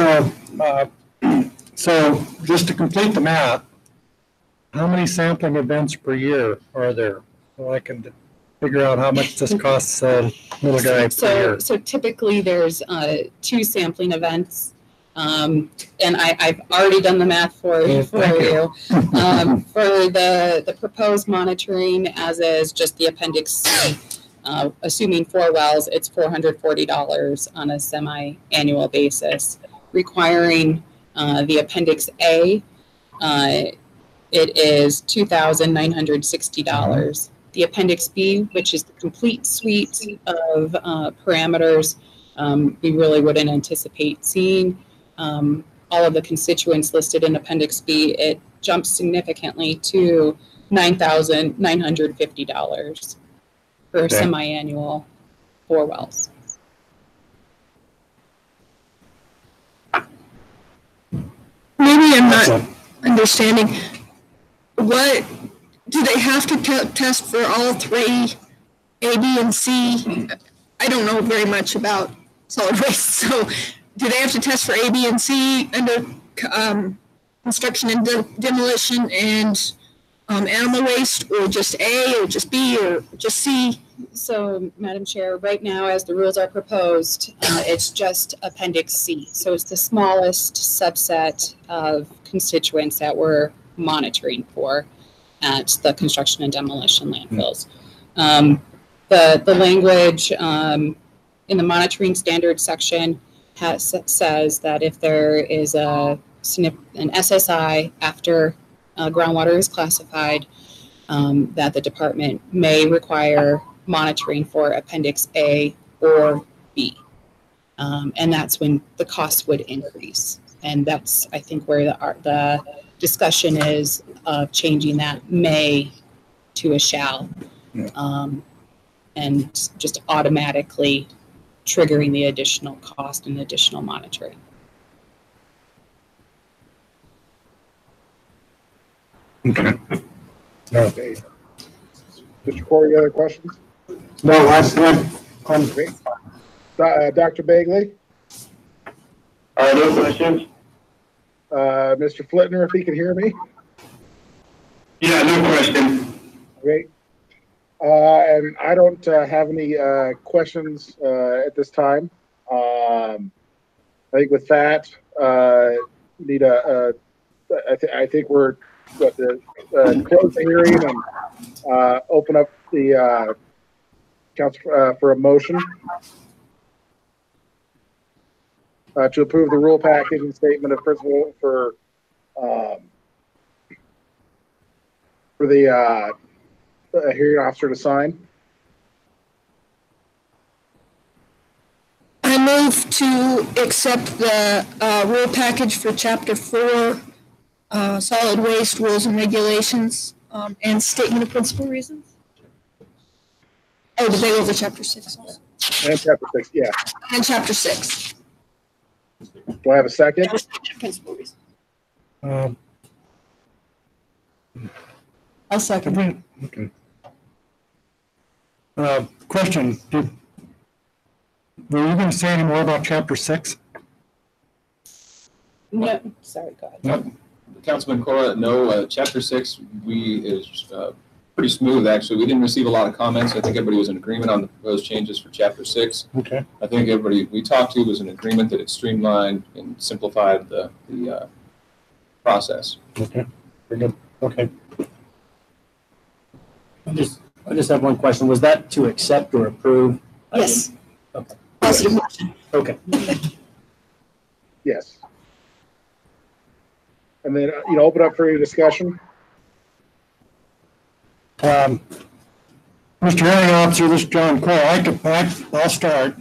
So just to complete the math, how many sampling events per year are there? So I can figure out how much this costs a little guy per year. So typically there's 2 sampling events. And I've already done the math for you. For the proposed monitoring, as is just the Appendix C, assuming 4 wells, it's $440 on a semi-annual basis. Requiring the Appendix A, it is $2,960. the Appendix B, which is the complete suite of parameters. We really wouldn't anticipate seeing all of the constituents listed in Appendix B. It jumps significantly to $9,950 for semi-annual 4 wells. Maybe I'm not understanding. What do they have to test for all 3, A, B, and C? I don't know very much about solid waste, so do they have to test for A, B, and C under construction and demolition and animal waste, or just A, or just B, or just C? So, Madam Chair, right now, as the rules are proposed, it's just Appendix C. So it's the smallest subset of constituents that we're monitoring for at the construction and demolition landfills. The language in the monitoring standards section says that if there is an SSI after groundwater is classified, that the department may require monitoring for Appendix A or B. And that's when the cost would increase. And that's, I think, where the discussion is of changing that may to a shall, and just automatically triggering the additional cost and additional monitoring. Okay. Okay. Mr. Corey, other questions? No, that's good. Dr. Bagley? No questions. Mr. Flitner, if he can hear me? Yeah, no question. Great. And I don't have any questions at this time. I think with that, need I think we're at the close the hearing and open up the council for a motion to approve the rule package and statement of principle for the hearing officer to sign. I move to accept the rule package for Chapter 4, solid waste rules and regulations, and statement of principal reasons. Oh, did they go over Chapter 6 also? And Chapter 6, yeah. And Chapter 6. Do I have a second? Principal reasons. I'll second. Okay. Question, were you going to say any more about Chapter 6? No, sorry, go ahead. No. Councilman Cora, no, Chapter 6 is pretty smooth, actually. We didn't receive a lot of comments. I think everybody was in agreement on the proposed changes for Chapter 6. Okay. I think everybody we talked to was in agreement that it streamlined and simplified the process. Okay. Very good. Okay. I just have one question. Was that to accept or approve? Yes. Okay. Positive motion. Okay. Yes. And then, open up for any discussion. Mr. Hearing Officer, this is John Cole. I'll start.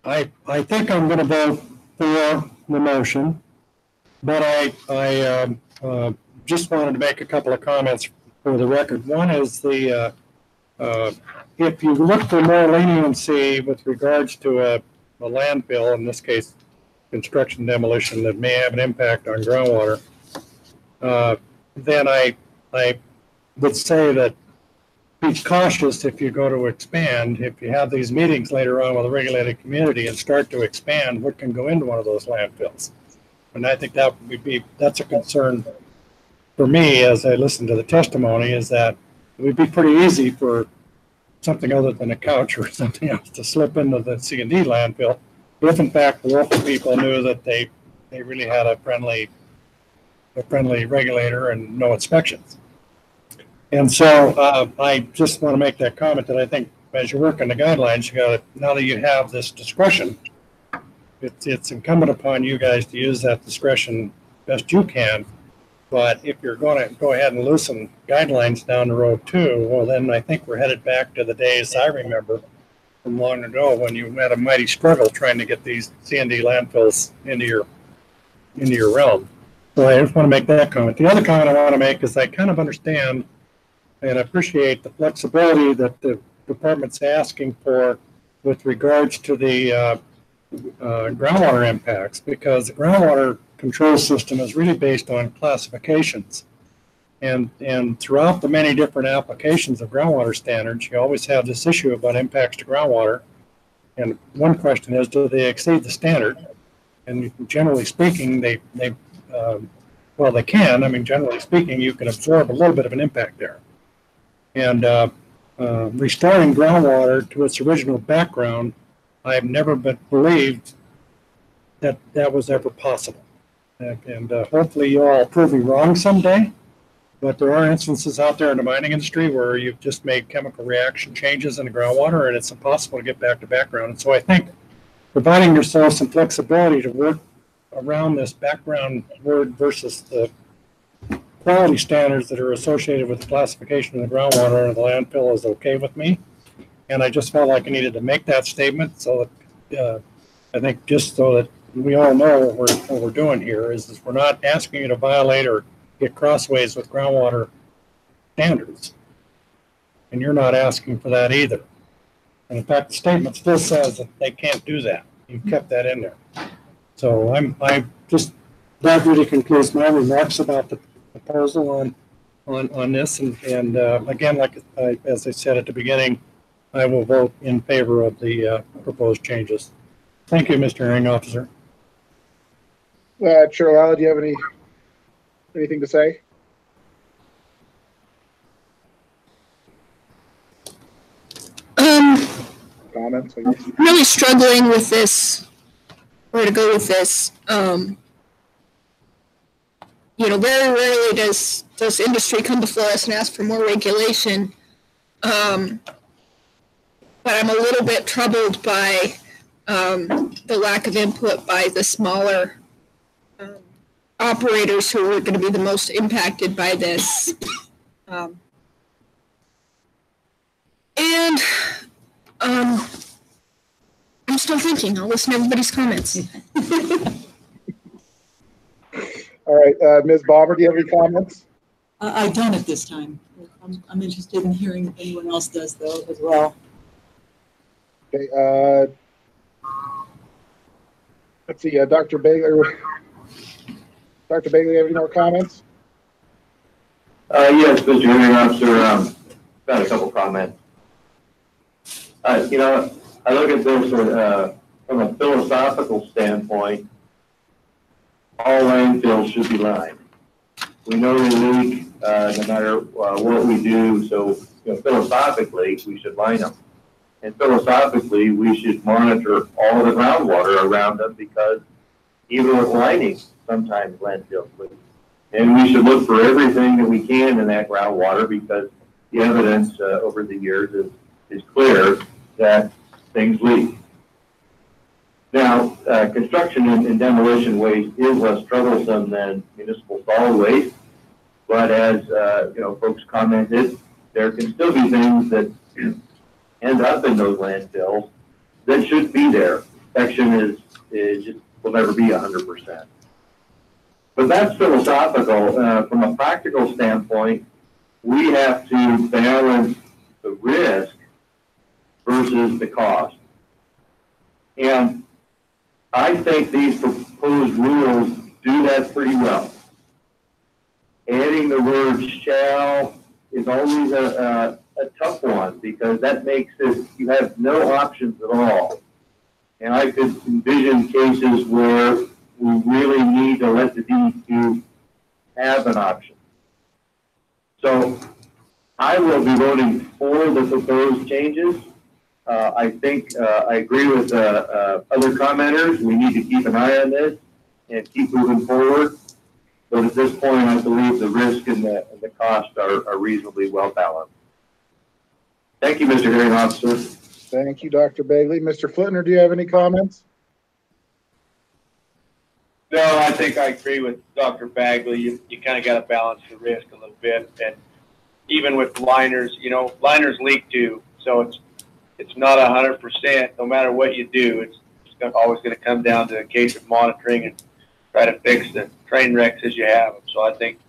I think I'm going to vote for the motion, but I just wanted to make a couple of comments for the record. One is if you look for more leniency with regards to a landfill, in this case, construction demolition that may have an impact on groundwater, then I would say that be cautious if you go to expand, if you have these meetings later on with a regulated community and start to expand what can go into one of those landfills. And I think that's a concern for me as I listen to the testimony, is that it would be pretty easy for something other than a couch or something else to slip into the C&D landfill if in fact the local people knew that they really had a friendly regulator and no inspections. And so I just want to make that comment that I think as you work on the guidelines, now that you have this discretion, it's incumbent upon you guys to use that discretion best you can But if you're going to go ahead and loosen guidelines down the road too, well, then I think we're headed back to the days I remember from long ago when you had a mighty struggle trying to get these C&D landfills into your realm. So I just want to make that comment. The other comment I want to make is I kind of understand and appreciate the flexibility that the department's asking for with regards to the groundwater impacts, because the groundwater control system is really based on classifications. And throughout the many different applications of groundwater standards, you always have this issue about impacts to groundwater. And one question is, do they exceed the standard? And generally speaking, they can. I mean, generally speaking, you can absorb a little bit of an impact there. And restoring groundwater to its original background, I've never believed that that was ever possible. And hopefully you all prove me wrong someday. But there are instances out there in the mining industry where you've just made chemical reaction changes in the groundwater and it's impossible to get back to background. And so I think providing yourself some flexibility to work around this background word versus the quality standards that are associated with the classification of the groundwater and the landfill is okay with me. And I just felt like I needed to make that statement so that I think just so that we all know what we're doing here is we're not asking you to violate or get crossways with groundwater standards. And you're not asking for that either. And in fact, the statement still says that they can't do that. You've kept that in there. So that really concludes my remarks about the proposal on this. And again, as I said at the beginning, I will vote in favor of the proposed changes. Thank you, Mr. Hearing Officer. Chair Lally, do you have anything to say? Comments? I'm really struggling with this, where to go with this. Very rarely does industry come before us and ask for more regulation. But I'm a little bit troubled by the lack of input by the smaller operators who are going to be the most impacted by this. I'm still thinking. I'll listen to everybody's comments. All right, Ms. Bobber, do you have any comments? I don't at this time. I'm interested in hearing if anyone else does, though, as well. Okay, let's see, Dr. Bailey. Dr. Bailey, have any more comments? Yes, Mr. Hearing Officer, got a couple comments. I look at this from a philosophical standpoint. All landfills should be lined. We know they leak no matter what we do, so philosophically, we should line them. And philosophically, we should monitor all the groundwater around them because even with lining, sometimes landfills leak. And we should look for everything that we can in that groundwater because the evidence over the years is clear that things leak. Now, construction and demolition waste is less troublesome than municipal solid waste, but as folks commented, there can still be things that end up in those landfills that should be there. Protection is just will never be 100%. But that's philosophical. From a practical standpoint, we have to balance the risk versus the cost. And I think these proposed rules do that pretty well. Adding the word shall is always a tough one because that makes it, you have no options at all. And I could envision cases where we really need to let the DEQ have an option. So I will be voting for the proposed changes. I think I agree with other commenters. We need to keep an eye on this and keep moving forward. But at this point, I believe the risk and the cost are reasonably well balanced. Thank you, Mr. Hearing Officer. Thank you, Dr. Bailey. Mr. Flitner, do you have any comments? No, I think I agree with Dr. Bagley. You kind of got to balance the risk a little bit. And even with liners, liners leak too. So it's not 100%. No matter what you do, it's always going to come down to a case of monitoring and try to fix the train wrecks as you have them. So I think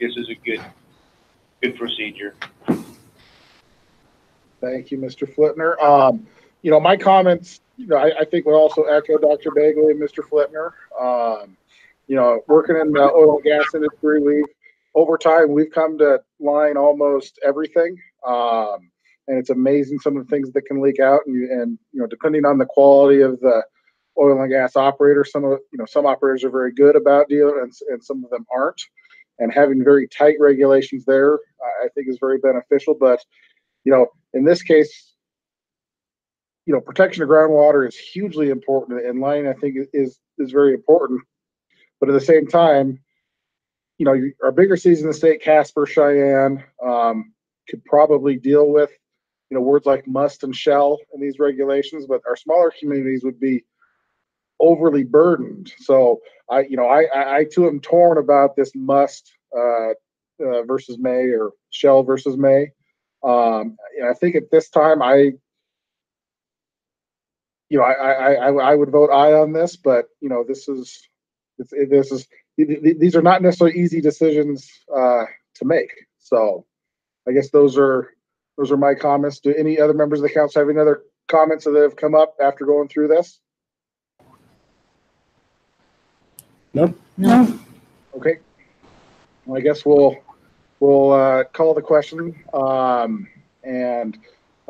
this is a good procedure. Thank you, Mr. Flitner. My comments, I think will also echo Dr. Bagley and Mr. Flitner. Working in the oil and gas industry, over time, we've come to line almost everything. And it's amazing some of the things that can leak out, and depending on the quality of the oil and gas operator, some operators are very good about dealing, and some of them aren't. And having very tight regulations there, I think, is very beneficial. But in this case, protection of groundwater is hugely important, and lining, I think, is very important. But at the same time, our bigger cities in the state, Casper, Cheyenne, could probably deal with words like must and shall in these regulations, but our smaller communities would be overly burdened. So I too am torn about this must versus may, or shall versus may. I think at this time I would vote aye on this, but these are not necessarily easy decisions to make. So I guess those are my comments. Do any other members of the council have any other comments that have come up after going through this? Nope. No. Okay. Well, I guess we'll call the question and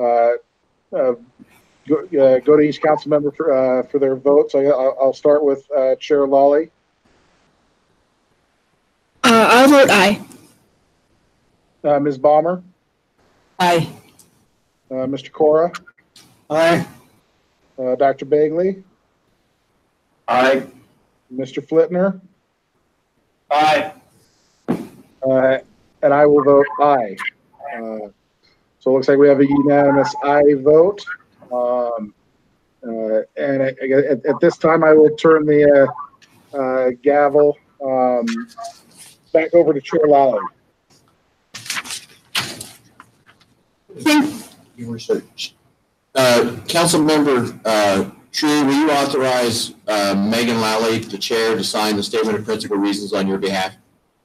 go to each council member for their vote. So I'll start with Chair Lawley. I'll vote aye. Ms. Balmer. Aye. Mr. Cora. Aye. Dr. Bagley. Aye. Mr. Flitner. Aye. And I will vote aye. So it looks like we have a unanimous aye vote. And at this time, I will turn the gavel back over to Chair Lawley. Your research. Council member True, will you authorize Megan Lally, the chair, to sign the statement of principal reasons on your behalf?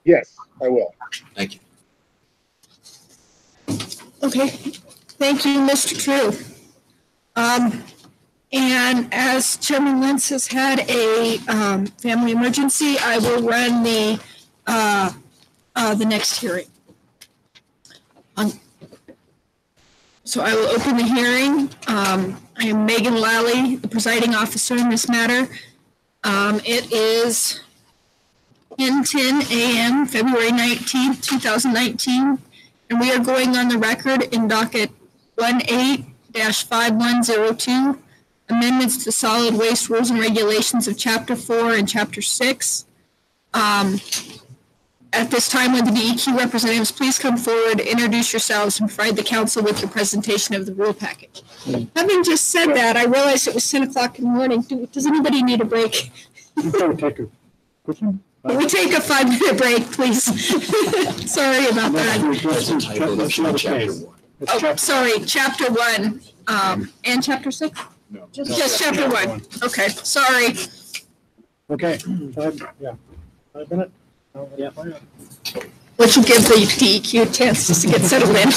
Yes, I will. Thank you. Okay, thank you, Mr. True. And as Chairman Lentz has had a family emergency, I will run the next hearing. So I will open the hearing. I am Megan Lally, the presiding officer in this matter. It is 10:10 a.m., February 19th, 2019, and we are going on the record in docket 18-5102, amendments to solid waste rules and regulations of Chapter 4 and Chapter 6. At this time, would the DEQ representatives please come forward, introduce yourselves, and provide the council with your presentation of the rule package. Having just said that, I realized it was 10 o'clock in the morning. Does anybody need a break? You can take a question. We take a 5-minute break, please. Sorry about that. Oh, sorry, Chapter 1 and Chapter 6? No. Just Chapter 1. Okay, sorry. Okay, 5 minutes? Yeah. Which will give the DEQ a chance just to get settled in.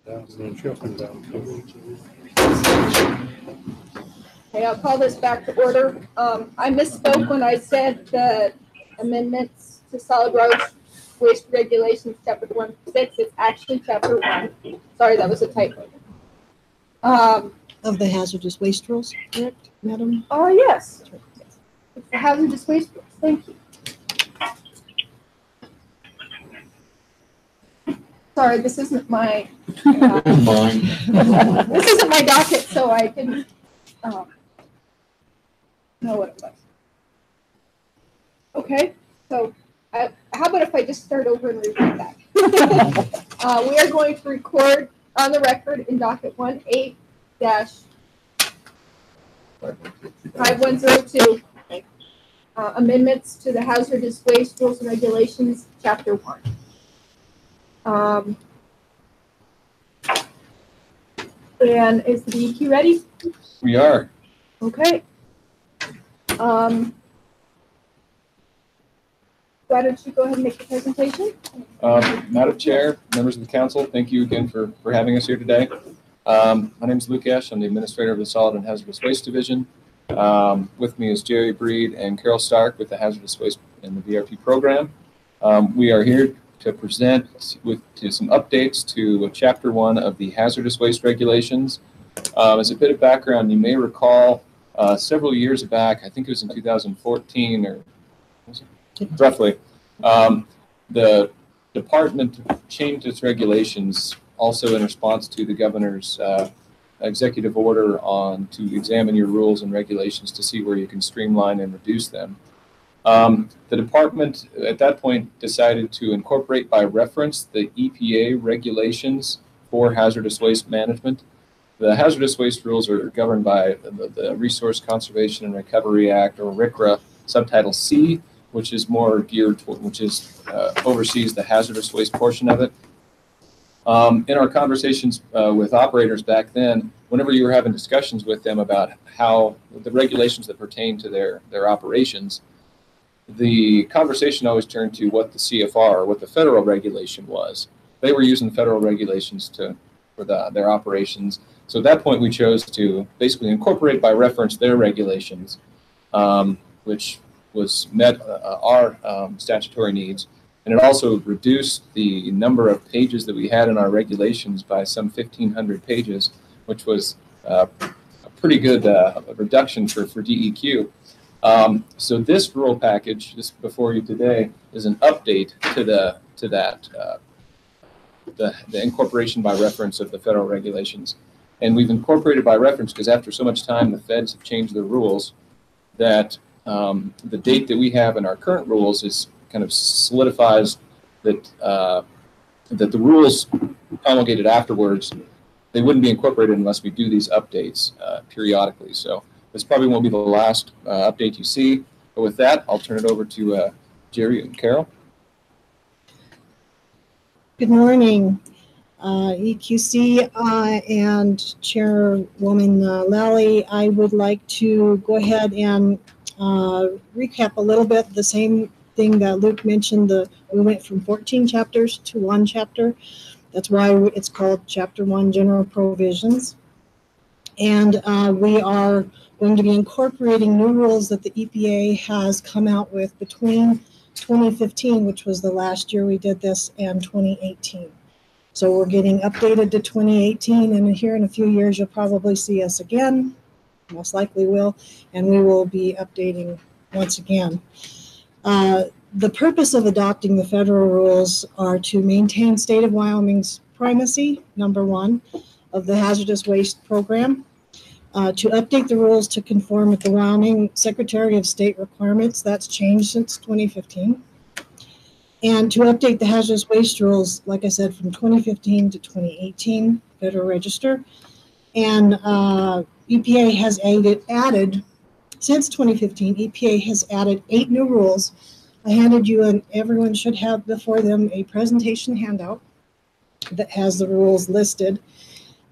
Okay, I'll call this back to order. I misspoke when I said the amendments to solid waste regulations, chapter 1-6. It's actually chapter 1. Sorry, that was a typo. Of the hazardous waste rules, correct, madam? Oh, yes. It's the hazardous waste rules. Thank you. Sorry, this isn't my this isn't my docket, so I didn't know what it was. Okay, so how about if I just start over and repeat that? We are going to record on the record in docket 18-5102 amendments to the hazardous waste rules and regulations, chapter 1. And is the DEQ ready? We are. Okay. Why don't you go ahead and make the presentation? Madam Chair, members of the council, thank you again for having us here today. My name is Luke Esch. I'm the administrator of the Solid and Hazardous Waste Division. With me is Jerry Breed and Carol Stark with the Hazardous Waste and the VRP program. We are here to present to some updates to Chapter 1 of the Hazardous Waste Regulations. As a bit of background, you may recall several years back, I think it was in 2014 or roughly, the department changed its regulations also in response to the governor's executive order to examine your rules and regulations to see where you can streamline and reduce them. The department at that point decided to incorporate by reference the EPA regulations for hazardous waste management. The hazardous waste rules are governed by the Resource Conservation and Recovery Act, or RCRA, subtitle C, which is more geared toward, oversees the hazardous waste portion of it. In our conversations with operators back then, whenever you were having discussions with them about how the regulations that pertain to their operations, the conversation always turned to what the CFR, or what the federal regulation was. They were using the federal regulations for their operations. So at that point, we chose to basically incorporate by reference their regulations, which met our statutory needs. And it also reduced the number of pages that we had in our regulations by some 1,500 pages, which was a pretty good reduction for DEQ. So this rule package, just before you today, is an update to the incorporation by reference of the federal regulations. And we've incorporated by reference because after so much time, the feds have changed their rules that the date that we have in our current rules is kind of solidifies that that the rules promulgated afterwards, they wouldn't be incorporated unless we do these updates periodically. So this probably won't be the last update you see. But with that, I'll turn it over to Jerry and Carol. Good morning, EQC and Chairwoman Lally. I would like to go ahead and recap a little bit the same thing that Luke mentioned. We went from 14 chapters to 1 chapter. That's why it's called Chapter 1 General Provisions. And we are going to be incorporating new rules that the EPA has come out with between 2015, which was the last year we did this, and 2018. So we're getting updated to 2018, and here in a few years you'll probably see us again, most likely will, and we will be updating once again. The purpose of adopting the federal rules are to maintain state of Wyoming's primacy, number 1, of the hazardous waste program, to update the rules to conform with the Wyoming Secretary of State requirements. That's changed since 2015. And to update the hazardous waste rules, like I said, from 2015 to 2018, Federal Register. And EPA has added, since 2015, EPA has added 8 new rules. I handed you, and everyone should have before them, a presentation handout that has the rules listed.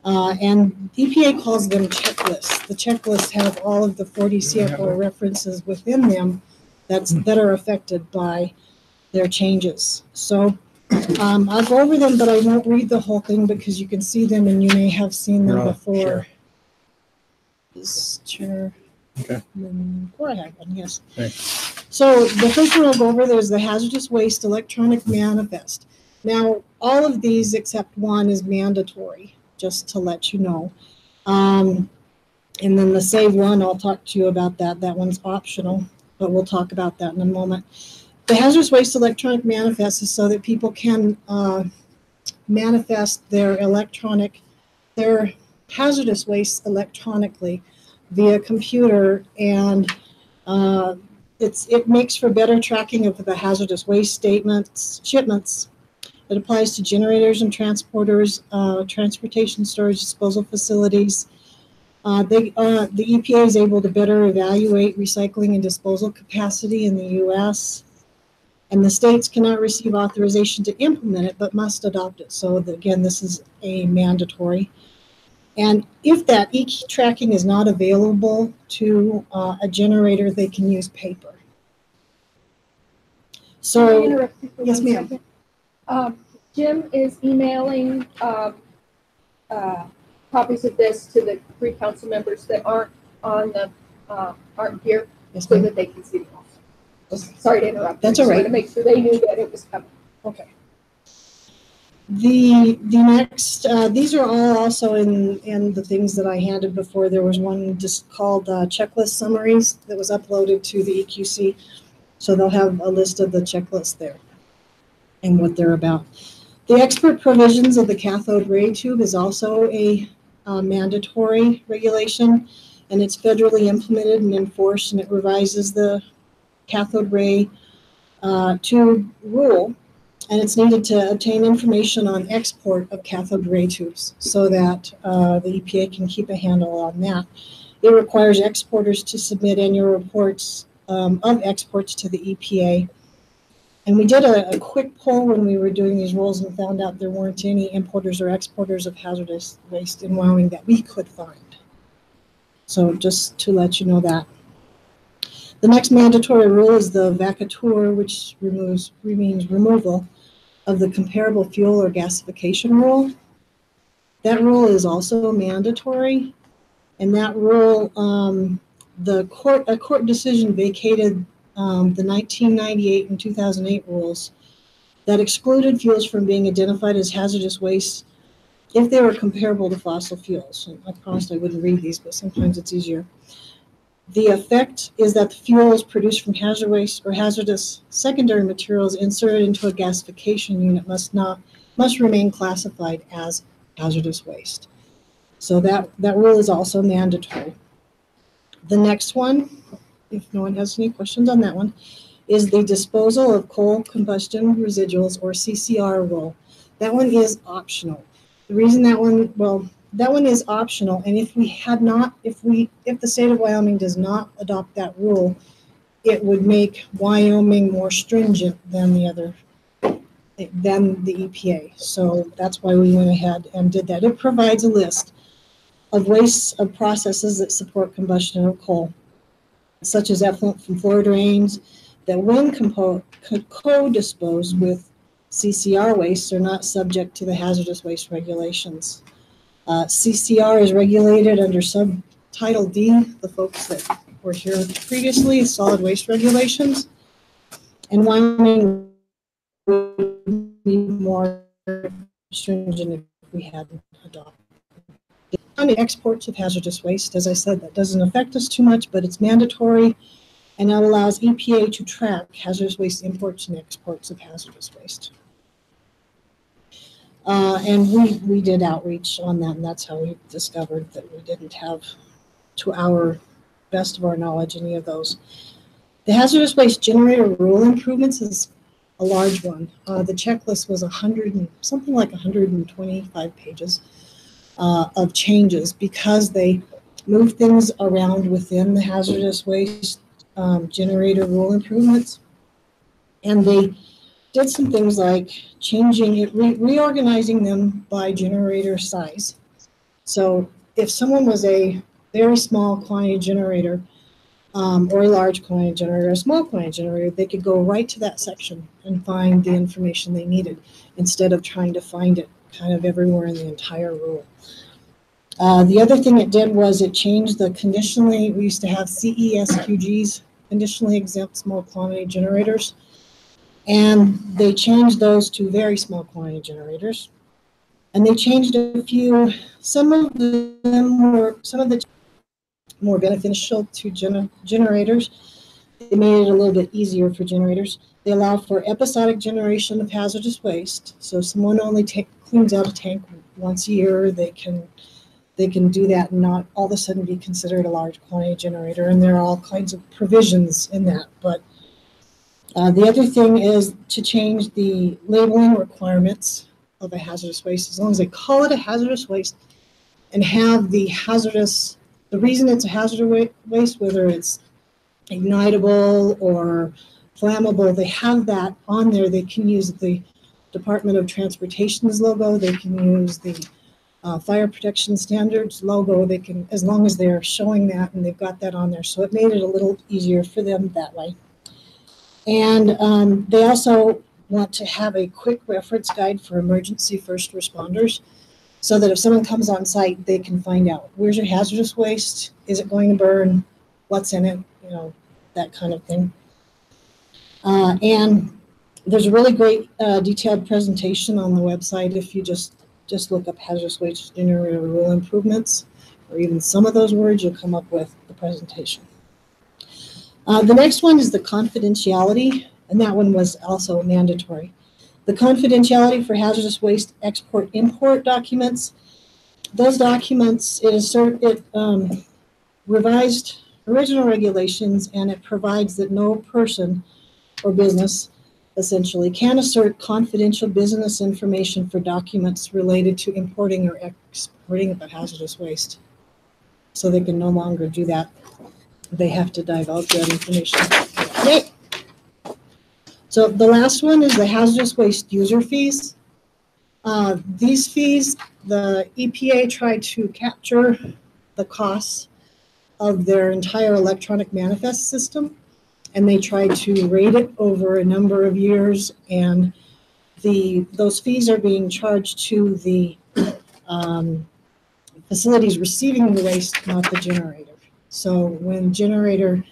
And EPA calls them checklists. The checklists have all of the 40 CFR references within them that are affected by their changes. So I'll go over them, but I won't read the whole thing because you can see them and you may have seen them before. Sure. This chair. Okay. Before I had one, yes. Okay. So the first one I'll go over there is the hazardous waste electronic manifest. Now, all of these except one is mandatory, just to let you know. And then the save one, I'll talk to you about that. That one's optional, but we'll talk about that in a moment. The hazardous waste electronic manifest is so that people can manifest their hazardous waste electronically via computer, and it makes for better tracking of the hazardous waste shipments. It applies to generators and transporters, transportation, storage, disposal facilities. The EPA is able to better evaluate recycling and disposal capacity in the U.S., and the states cannot receive authorization to implement it, but must adopt it. So again, this is a mandatory. And if that tracking is not available to a generator, they can use paper. So, Can I interrupt you for yes, 1 ma'am. second? Jim is emailing copies of this to the 3 council members that aren't on the aren't here, Yes, so that they can see them also. Sorry to interrupt. That's I all just right. wanted to make sure they knew that it was coming. Okay. The next, these are all also in the things that I handed before. There was one just called checklist summaries that was uploaded to the EQC. So they'll have a list of the checklists there and what they're about. The expert provisions of the cathode ray tube is also a mandatory regulation, and it's federally implemented and enforced, and it revises the cathode ray tube rule. And it's needed to obtain information on export of cathode ray tubes so that the EPA can keep a handle on that. It requires exporters to submit annual reports of exports to the EPA. And we did a quick poll when we were doing these rules and found out there weren't any importers or exporters of hazardous waste in Wyoming that we could find. So just to let you know that. The next mandatory rule is the vacatur, which means removal of the comparable fuel or gasification rule. That rule is also mandatory, and that rule, a court decision vacated the 1998 and 2008 rules that excluded fuels from being identified as hazardous waste if they were comparable to fossil fuels. And I promised I wouldn't read these, but sometimes it's easier. The effect is that the fuels produced from hazardous waste or hazardous secondary materials inserted into a gasification unit must remain classified as hazardous waste. So that rule is also mandatory. The next one, if no one has any questions on that one, is the disposal of coal combustion residuals, or CCR rule. That one is optional. The reason that one is optional, and if the state of Wyoming does not adopt that rule, it would make Wyoming more stringent than the EPA. So that's why we went ahead and did that. It provides a list of wastes of processes that support combustion of coal, such as effluent from floor drains, that when co-disposed with CCR wastes are not subject to the hazardous waste regulations. CCR is regulated under Subtitle D, the folks that were here previously, solid waste regulations. And Wyoming would be more stringent if we hadn't adopted. On the exports of hazardous waste, as I said, that doesn't affect us too much, but it's mandatory, and that allows EPA to track hazardous waste imports and exports of hazardous waste. And we did outreach on that, and that's how we discovered that we didn't have, to our best of our knowledge, any of those. The hazardous waste generator rule improvements is a large one. The checklist was something like 125 pages of changes, because they moved things around within the hazardous waste generator rule improvements. And they did some things like changing it, reorganizing them by generator size. So if someone was a very small quantity generator, or a large quantity generator, or a small quantity generator, they could go right to that section and find the information they needed instead of trying to find it kind of everywhere in the entire rule. The other thing it did was it changed the conditionally, we used to have CESQGs, conditionally exempt small quantity generators, and they changed those to very small quantity generators. And they changed a few, some of the more beneficial to generators. They made it a little bit easier for generators. They allow for episodic generation of hazardous waste. So if someone only cleans out a tank once a year, they can do that and not all of a sudden be considered a large quantity generator. And there are all kinds of provisions in that. But the other thing is to change the labeling requirements of a hazardous waste. As long as they call it a hazardous waste and have the reason it's a hazardous waste, whether it's ignitable or flammable, they have that on there. They can use the Department of Transportation's logo. They can use the Fire Protection Standards logo. They can, as long as they're showing that and they've got that on there. So it made it a little easier for them that way. And they also want to have a quick reference guide for emergency first responders so that if someone comes on site, they can find out, where's your hazardous waste? Is it going to burn? What's in it? You know, that kind of thing. And there's a really great detailed presentation on the website if you just look up hazardous waste generator rule improvements, or even some of those words, you'll come up with the presentation. The next one is the confidentiality, and that one was also mandatory. The confidentiality for hazardous waste export-import documents. Those documents, it revised original regulations, and it provides that no person or business essentially can assert confidential business information for documents related to importing or exporting of hazardous waste. So they can no longer do that. They have to divulge that information. Okay. So the last one is the hazardous waste user fees. These fees, the EPA tried to capture the costs of their entire electronic manifest system, and they tried to rate it over a number of years, and those fees are being charged to the facilities receiving the waste, not the generator. So when generator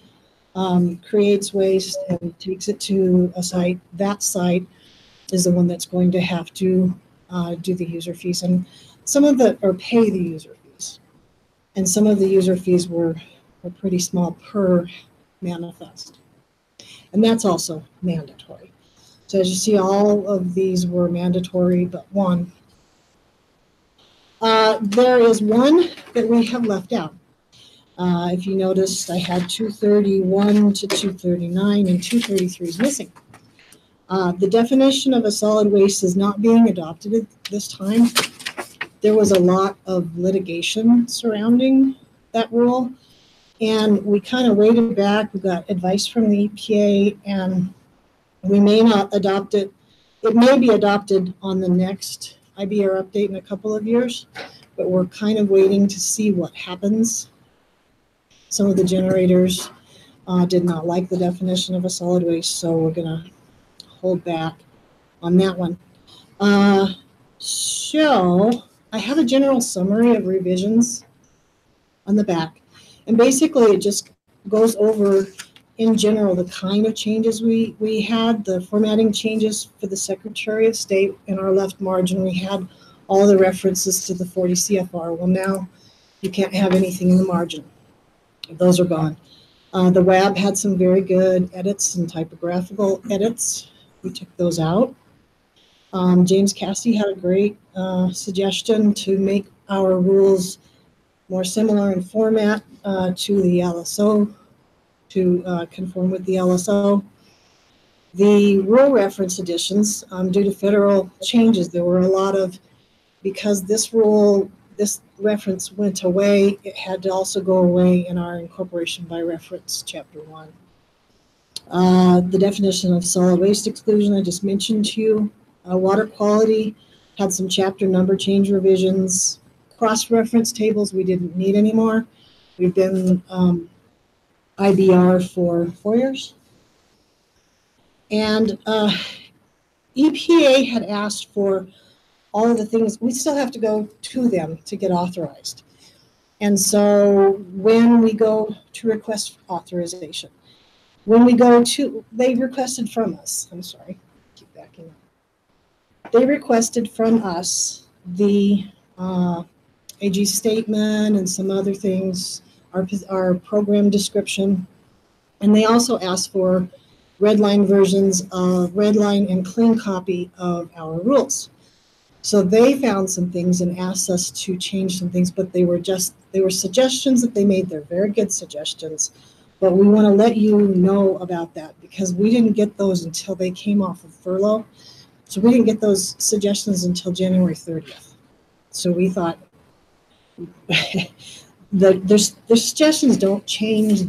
creates waste and takes it to a site, that site is the one that's going to have to do the user fees, and pay the user fees. And some of the user fees were pretty small per manifest. And that's also mandatory. So as you see, all of these were mandatory, but one. There is one that we have left out. If you noticed, I had 231 to 239, and 233 is missing. The definition of a solid waste is not being adopted at this time. There was a lot of litigation surrounding that rule, and we kind of waited back. We got advice from the EPA, and we may not adopt it. It may be adopted on the next IBR update in a couple of years, but we're kind of waiting to see what happens. Some of the generators did not like the definition of a solid waste, so we're going to hold back on that one. So I have a general summary of revisions on the back. And basically it just goes over, in general, the kind of changes we had, the formatting changes for the Secretary of State. In our left margin, we had all the references to the 40 CFR. Well, now you can't have anything in the margin. Those are gone. The WAB had some very good edits and typographical edits. We took those out. James Cassidy had a great suggestion to make our rules more similar in format to the LSO, to conform with the LSO. The rule reference additions, due to federal changes, there were a lot of, because this reference went away, it had to also go away in our incorporation by reference, Chapter 1. The definition of solid waste exclusion I just mentioned to you. Water quality had some chapter number change revisions. Cross-reference tables we didn't need anymore. We've been IBR for 4 years. And EPA had asked for all of the things. We still have to go to them to get authorized. And so when we go to request authorization, they requested from us, I'm sorry, keep backing up. They requested from us the AG statement and some other things, our program description. And they also asked for redline versions of redline and clean copy of our rules. So they found some things and asked us to change some things, but they were suggestions that they made. They're very good suggestions, but we want to let you know about that because we didn't get those until they came off of furlough. So we didn't get those suggestions until January 30th. So we thought the suggestions don't change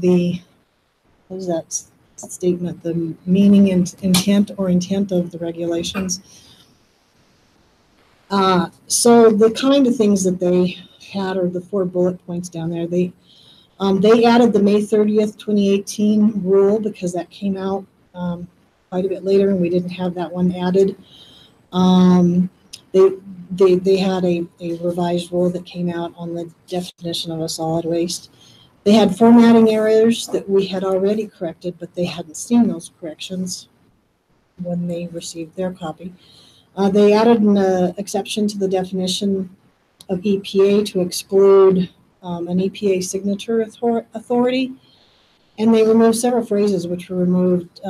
what is that statement, the meaning and intent of the regulations. So the kind of things that they had are the 4 bullet points down there. They added the May 30th, 2018 rule because that came out quite a bit later and we didn't have that one added. They had a revised rule that came out on the definition of a solid waste. They had formatting errors that we had already corrected, but they hadn't seen those corrections when they received their copy. They added an exception to the definition of EPA to exclude an EPA signature authority, and they removed several phrases which were removed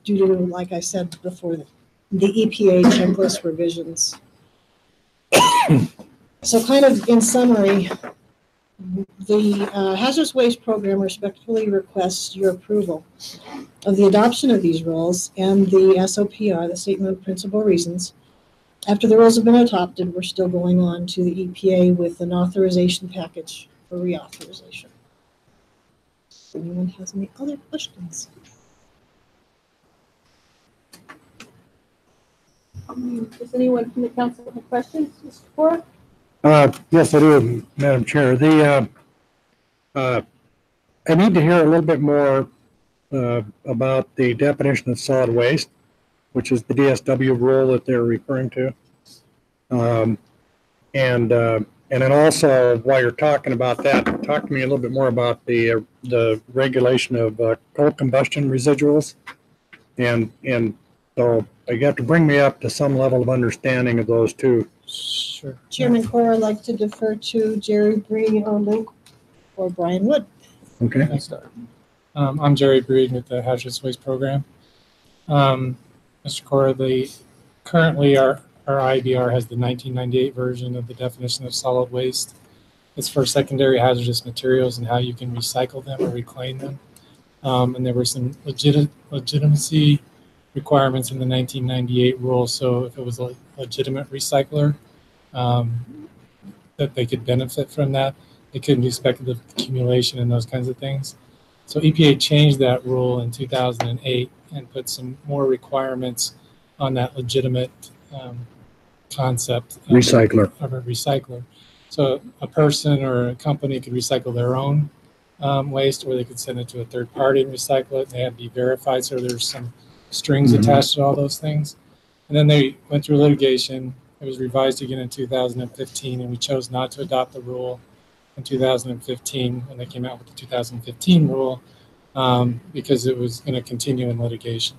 due to, like I said before, the EPA checklist revisions. So kind of in summary, the Hazardous Waste Program respectfully requests your approval of the adoption of these rules and the SOPR, the Statement of Principal Reasons. After the rules have been adopted, we're still going on to the EPA with an authorization package for reauthorization. If anyone has any other questions? Does anyone from the council have questions, Mr. Cora? Yes, I do, Madam Chair. I need to hear a little bit more about the definition of solid waste, which is the DSW rule that they're referring to. And then also, while you're talking about that, talk to me a little bit more about the regulation of coal combustion residuals. And so you have to bring me up to some level of understanding of those two. Sure. Chairman Cora, I'd like to defer to Jerry Breed or Luke or Brian Wood. Okay. I'm Jerry Breed with the Hazardous Waste Program. Mr. Cora, currently our IBR has the 1998 version of the definition of solid waste. It's for secondary hazardous materials and how you can recycle them or reclaim them. And there were some legitimacy requirements in the 1998 rule. So if it was a legitimate recycler, that they could benefit from that. They couldn't do speculative accumulation and those kinds of things. So EPA changed that rule in 2008 and put some more requirements on that legitimate concept of a recycler. So a person or a company could recycle their own waste, or they could send it to a third party and recycle it. They had to be verified, so there's some strings attached to all those things. And then they went through litigation. It was revised again in 2015, and we chose not to adopt the rule in 2015 when they came out with the 2015 rule because it was going to continue in litigation.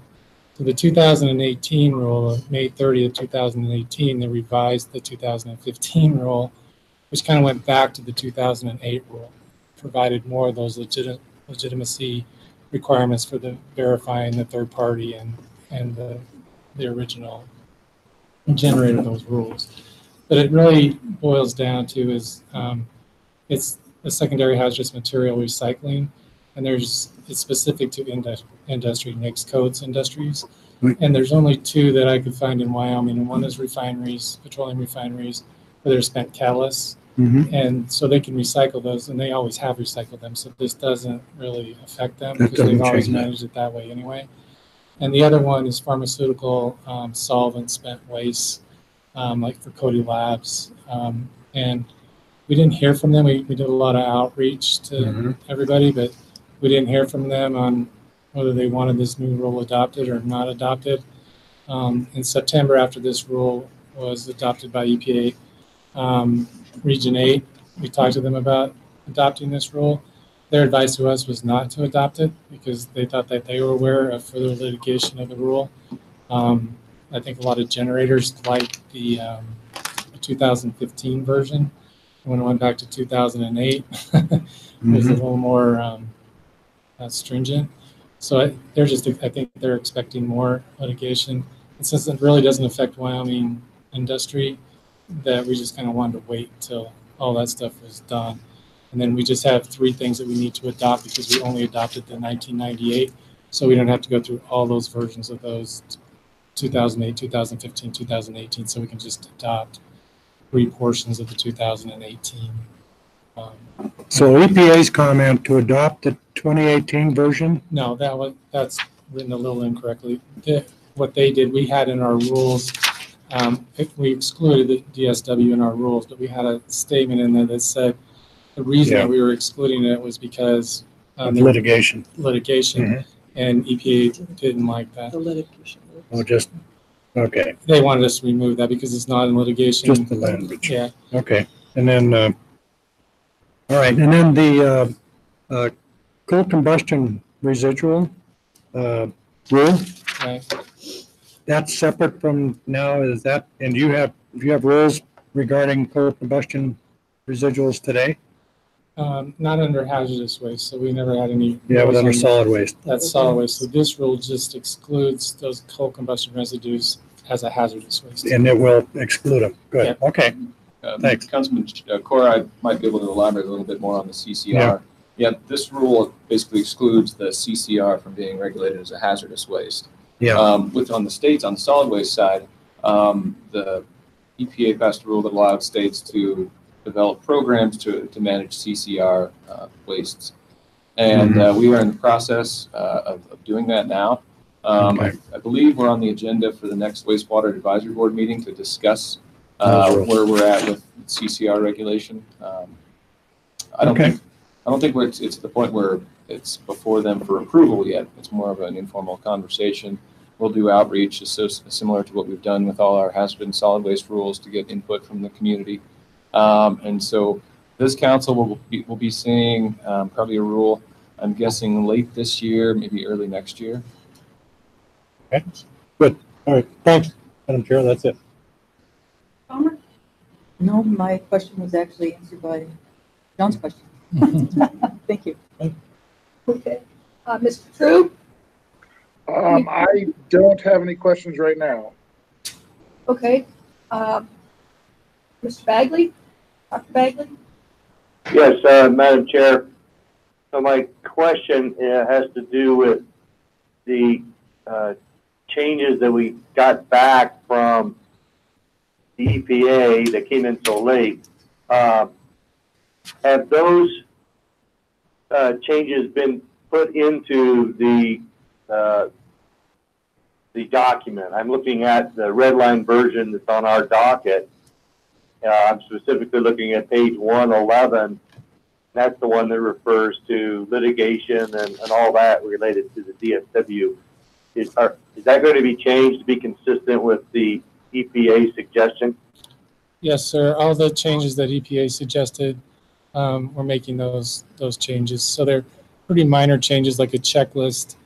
So the 2018 rule, May 30th, 2018, they revised the 2015 rule, which kind of went back to the 2008 rule, provided more of those legitimacy requirements for the verifying the third party and the original generator of those rules. But it really boils down to is it's the secondary hazardous material recycling, and it's specific to industry, NICS codes industries. And there's only 2 that I could find in Wyoming, and one is refineries, petroleum refineries, where they're spent catalysts. And so they can recycle those, and they always have recycled them. So this doesn't really affect them because they've always managed it that way anyway. And the other one is pharmaceutical solvent spent waste, like for Cody Labs. And we didn't hear from them. We did a lot of outreach to everybody, but We didn't hear from them on whether they wanted this new rule adopted or not adopted. In September, after this rule was adopted by EPA, Region 8, we talked to them about adopting this rule. Their advice to us was not to adopt it because they thought that they were aware of further litigation of the rule. I think a lot of generators liked the 2015 version. When it went back to 2008, it was a little more stringent. So they're just, I think they're expecting more litigation. And since it really doesn't affect Wyoming industry, that we just kind of wanted to wait until all that stuff was done. And then we just have 3 things that we need to adopt because we only adopted the 1998. So we don't have to go through all those versions of those 2008, 2015, 2018. So we can just adopt 3 portions of the 2018. So EPA's comment to adopt the 2018 version? No, that's written a little incorrectly. What they did, we had in our rules, we excluded the DSW in our rules, but we had a statement in there that said the reason that we were excluding it was because litigation. And EPA didn't like that. The litigation. Oh, just, okay. They wanted us to remove that because it's not in litigation. Just the language. Yeah. Okay. And then, all right. And then the coal combustion residual rule. Right. That's separate from now. Is that, and do you have rules regarding coal combustion residuals today? Not under hazardous waste, so we never had any. Yeah, but under solid waste. That's solid waste. So this rule just excludes those coal combustion residues as a hazardous waste. And it will exclude them. Good. Yeah. Okay. Thanks. Councilman Cora, I might be able to elaborate a little bit more on the CCR. Yeah, this rule basically excludes the CCR from being regulated as a hazardous waste. Yeah. On the solid waste side, the EPA passed a rule that allowed states to develop programs to manage CCR wastes. And we are in the process of doing that now. I believe we're on the agenda for the next wastewater advisory board meeting to discuss where we're at with CCR regulation. I don't think it's at the point where it's before them for approval yet. It's more of an informal conversation. We'll do outreach similar to what we've done with all our hazard and solid waste rules to get input from the community. And so this council will be seeing probably a rule, I'm guessing late this year, maybe early next year. Okay. Good. All right. Thanks, Madam Chair. That's it. Palmer? No, my question was actually answered by John's question. Thank you. Okay. Mr. True? I don't have any questions right now. Okay. Mr. Bagley? Dr. Bagley? Yes, Madam Chair. So my question has to do with the changes that we got back from the EPA that came in so late. Have those changes been put into the document? I'm looking at the red line version that's on our docket. I'm specifically looking at page 111. That's the one that refers to litigation and all that related to the DSW. Is that going to be changed to be consistent with the EPA suggestion? Yes, sir. All the changes that EPA suggested, we're making those changes. So they're pretty minor changes, like a checklist.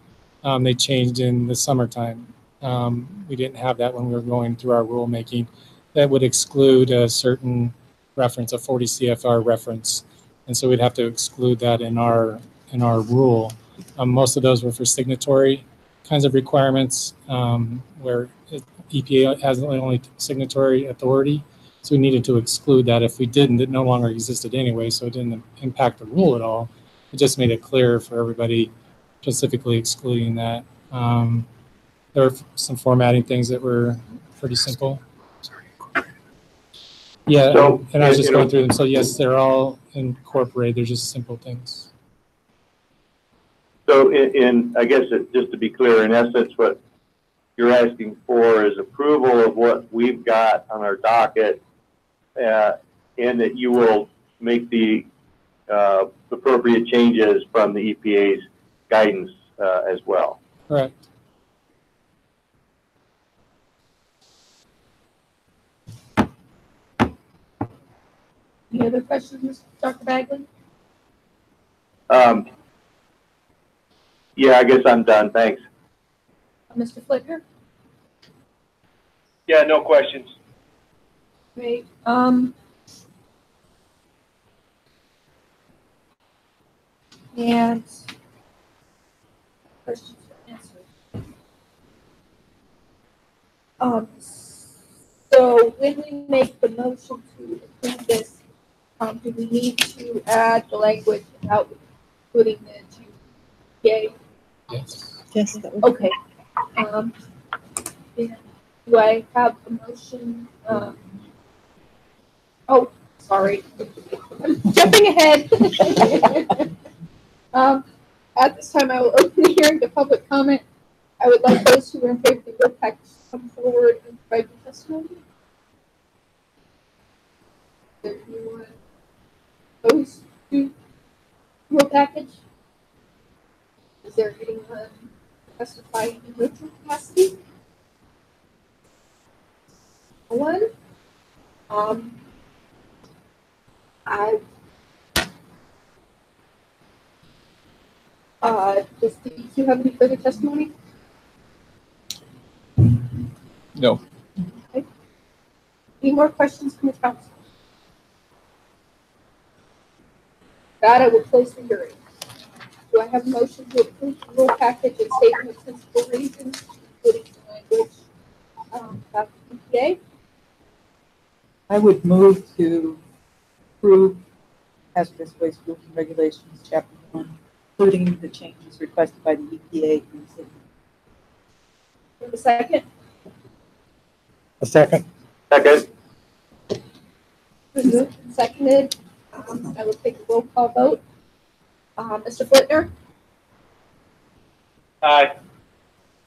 They changed in the summertime. We didn't have that when we were going through our rulemaking. That would exclude a certain reference, a 40 CFR reference, and so we'd have to exclude that in our rule. Most of those were for signatory kinds of requirements, where EPA has only signatory authority, so we needed to exclude that. If we didn't, it no longer existed anyway, so it didn't impact the rule at all. It just made it clear for everybody, specifically excluding that. There were some formatting things that were pretty simple. Yeah, so, and I was just going through them. So yes, they're all incorporated. They're just simple things. So I guess just to be clear, in essence, what you're asking for is approval of what we've got on our docket, and that you will make the appropriate changes from the EPA's guidance as well. Correct. Any other questions, Dr. Bagley? Yeah, I guess I'm done. Thanks. Mr. Flicker? Yeah, no questions. Great. And questions are answered. So when we make the motion to approve this, do we need to add the language about putting the GPA? Yes. Yes, that would. Okay. And do I have a motion? Oh, sorry. I'm jumping ahead. At this time, I will open the hearing to public comment. I would like those who are in favor of the bill package to come forward and provide their testimony. Is there anyone opposed to the bill package? Is there anyone testifying in neutral capacity? No one? Does the EQ have any further testimony? No. Okay. Any more questions from the council? That I will close the hearing. Do I have a motion to approve the rule package and statement of principal reasons, including the language about the EPA? I would move to approve hazardous waste rules and regulations, chapter 1, including the changes requested by the EPA. A second? A second. Second. Moved and seconded. I will take a roll call vote. Mr. Flitner? Aye.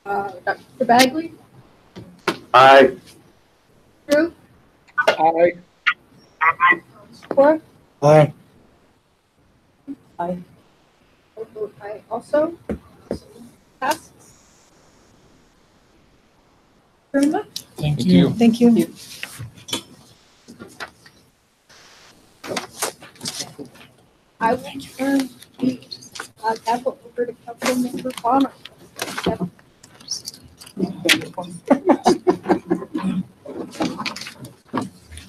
Dr. Bagley? Aye. Drew? Aye. Cora? Aye. Aye. I'll vote aye also. So passes. Very much. Thank you. Thank you. I will turn the gavel over to Councilmember Bonner.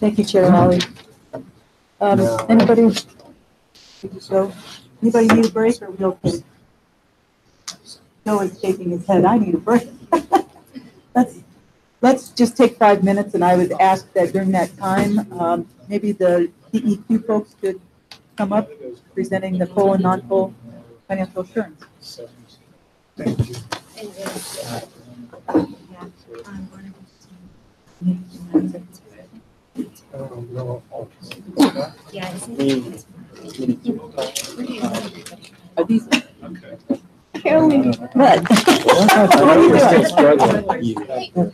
Thank you, Chair Holly. Anybody? So, anybody need a break or we okay? No one's shaking his head. I need a break. Let's just take 5 minutes, and I would ask that during that time, maybe the DEQ folks could come up presenting the coal and non-coal financial assurance. Thank you. Are these? Carolyn, what? What are you doing?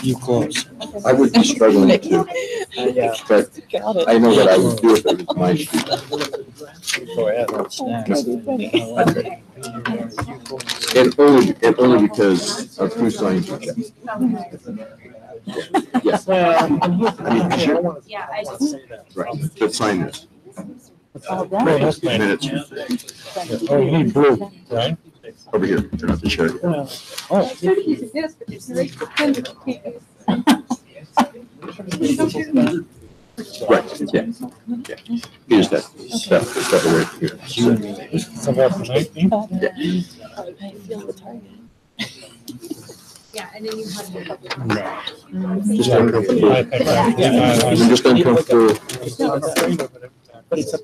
You close. I would be struggling too, but I know that I would do it if it was my shoe. Go ahead. And only because of true science. Yes. I mean, sure. Yeah, I just. Right, but sign this. Minutes. Oh, you need blue, right? Over here, turn off the chair. Oh. I tried to use this, but it's erased the pen, but you can't use. Right, yeah. Here's that stuff right here. Somewhere from 19? Yeah, and then you have your public. Just uncomfortable. I'm just uncomfortable. But it's a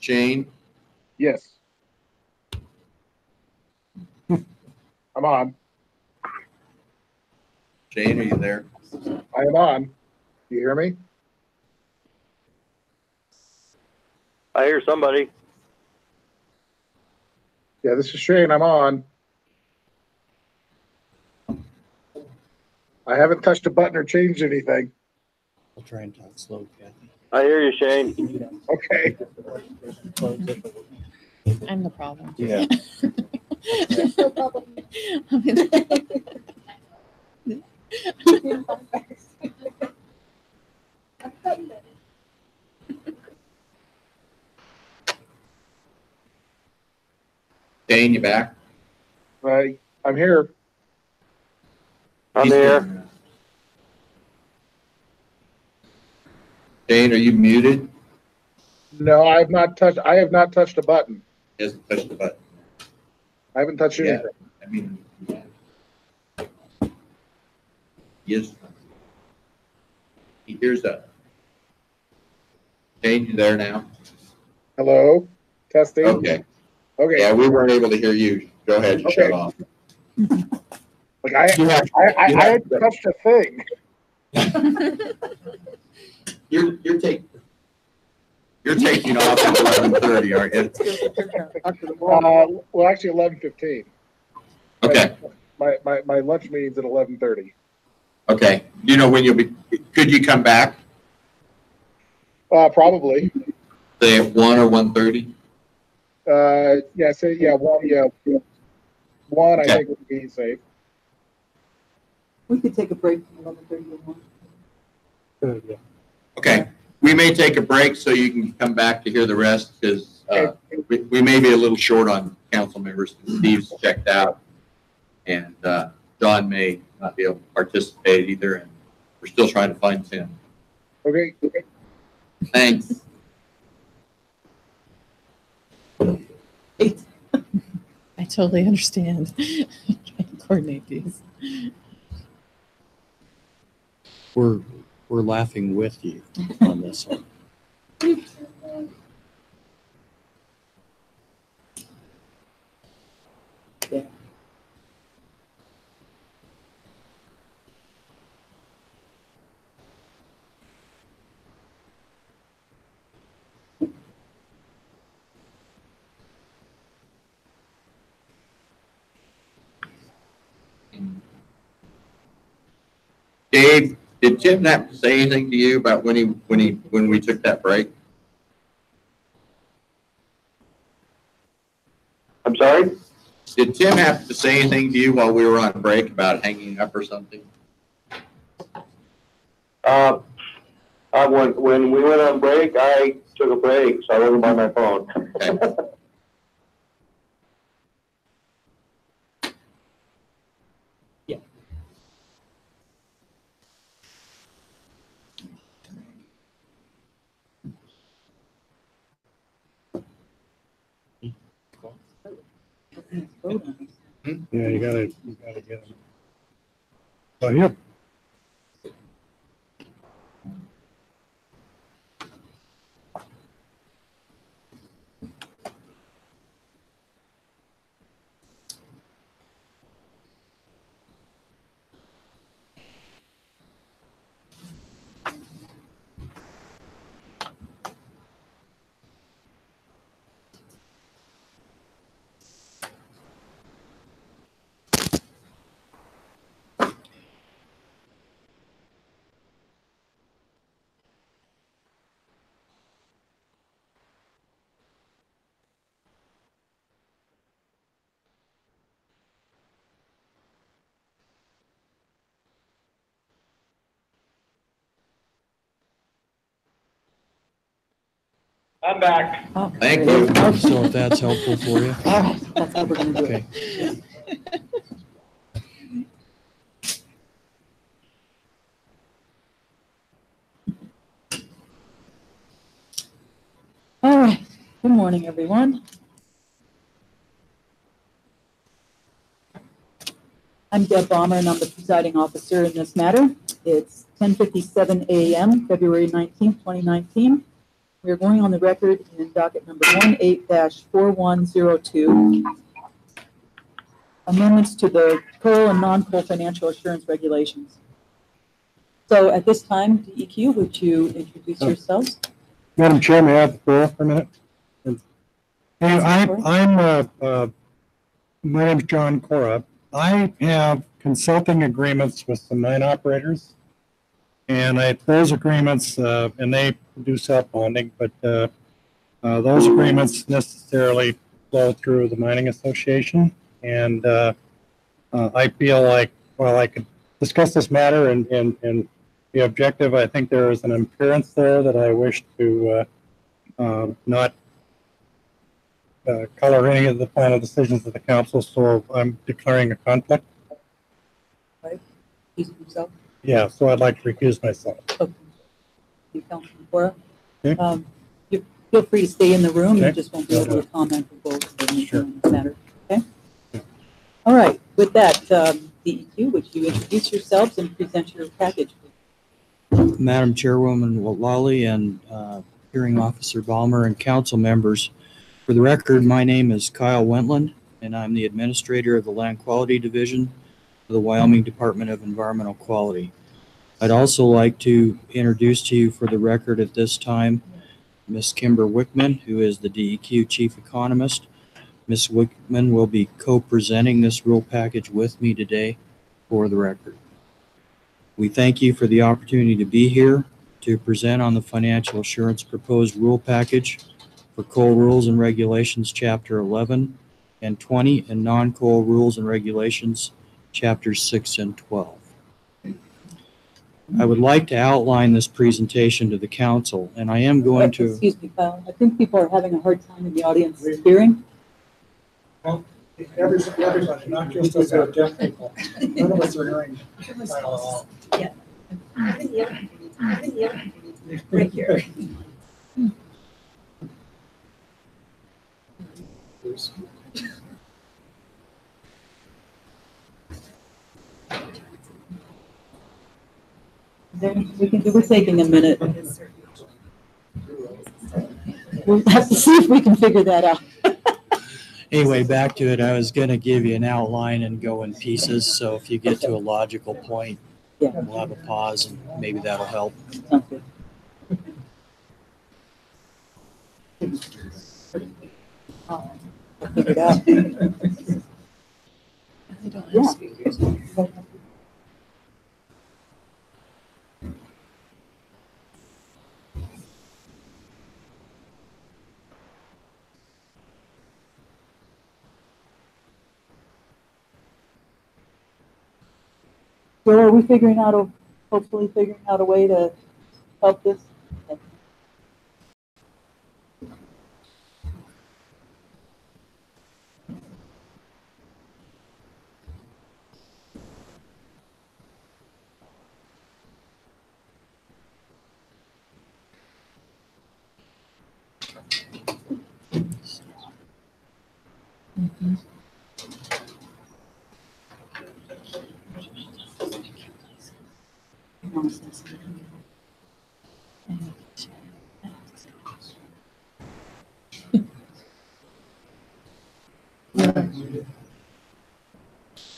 Shane? Yes. I'm on. Shane, are you there? I am on. You hear me? I hear somebody. Yeah, this is Shane. I'm on. I haven't touched a button or changed anything. I'll try and talk slow, Kathy. I hear you, Shane. Okay. I'm the problem. Yeah. No problem. Shane, you back? I'm here. I'm here. Shane, are you muted? No, I have not touched a button. He hasn't touched the button. I haven't touched Yeah. anything. I mean, yes. He hears us. Shane, you there now? Hello? Testing? Okay. Okay. Yeah, we weren't able to hear you. Go ahead and shut off. Like I haven't touched a thing. You're taking off at 11:30, aren't you? Well, actually 11:15. Okay. My lunch meeting's at 11:30. Okay. Do you know when you'll be? Could you come back? Probably. Say at 1 or 1:30. One. Okay. I think would be safe. We could take a break from 11:30 to 1. Okay. We may take a break so you can come back to hear the rest because we may be a little short on council members. Steve's checked out, and John may not be able to participate either, and we're still trying to find Tim. Okay. Thanks. I totally understand. Trying to coordinate these. We're laughing with you on this one. Yeah. Dave, did Tim have to say anything to you about when we took that break? I'm sorry? Did Tim have to say anything to you while we were on break about hanging up or something? When we went on break, I took a break, so I wasn't by my phone. Okay. Yeah, you gotta get them. Oh, yep. I'm back. Oh, Thank you. So if that's helpful for you. all right, that's how we're gonna do it. Okay. All right, good morning, everyone. I'm Deb Baumer, and I'm the presiding officer in this matter. It's 10:57 a.m., February 19th, 2019. We are going on the record in docket number 18-4102. Amendments to the coal and non-coal financial assurance regulations. So at this time, DEQ, would you introduce yourselves? Madam Chair, may I have the floor for a minute? Hey, my name is John Cora. I have consulting agreements with some mine operators, and those agreements, and they do self-bonding, but those agreements necessarily flow through the mining association, and I feel like while I could discuss this matter and be objective, I think there is an appearance there that I wish to not color any of the final decisions of the council, so I'm declaring a conflict. Right. Recuse himself. Yeah, so I'd like to recuse myself. Okay. You, Councilman Cora. Okay. You feel free to stay in the room. Okay. You just won't be able to comment or vote or anything on this matter. Okay. All right. With that, DEQ, would you introduce yourselves and present your package? Madam Chairwoman Lally and Hearing Officer Balmer and council members, for the record, my name is Kyle Wentland, and I'm the administrator of the Land Quality Division of the Wyoming Department of Environmental Quality. I'd also like to introduce to you for the record at this time Ms. Kimber Wickman, who is the DEQ Chief Economist. Ms. Wickman will be co-presenting this rule package with me today for the record. We thank you for the opportunity to be here to present on the financial assurance proposed rule package for coal rules and regulations chapter 11 and 20 and non-coal rules and regulations chapters 6 and 12. I would like to outline this presentation to the council, and I am going to... Excuse me, Kyle. I think people are having a hard time in the audience hearing. Well, everybody, not just us deaf people. None of us are hearing Kyle at all. Yeah. Right here. We're taking a minute. We'll have to see if we can figure that out. Anyway, back to it. I was going to give you an outline and go in pieces, so if you get to a logical point, we'll have a pause and maybe that'll help. Sounds good. I'll figure it out. I don't have speakers. So are we hopefully figuring out a way to help this? Okay. Mm-hmm.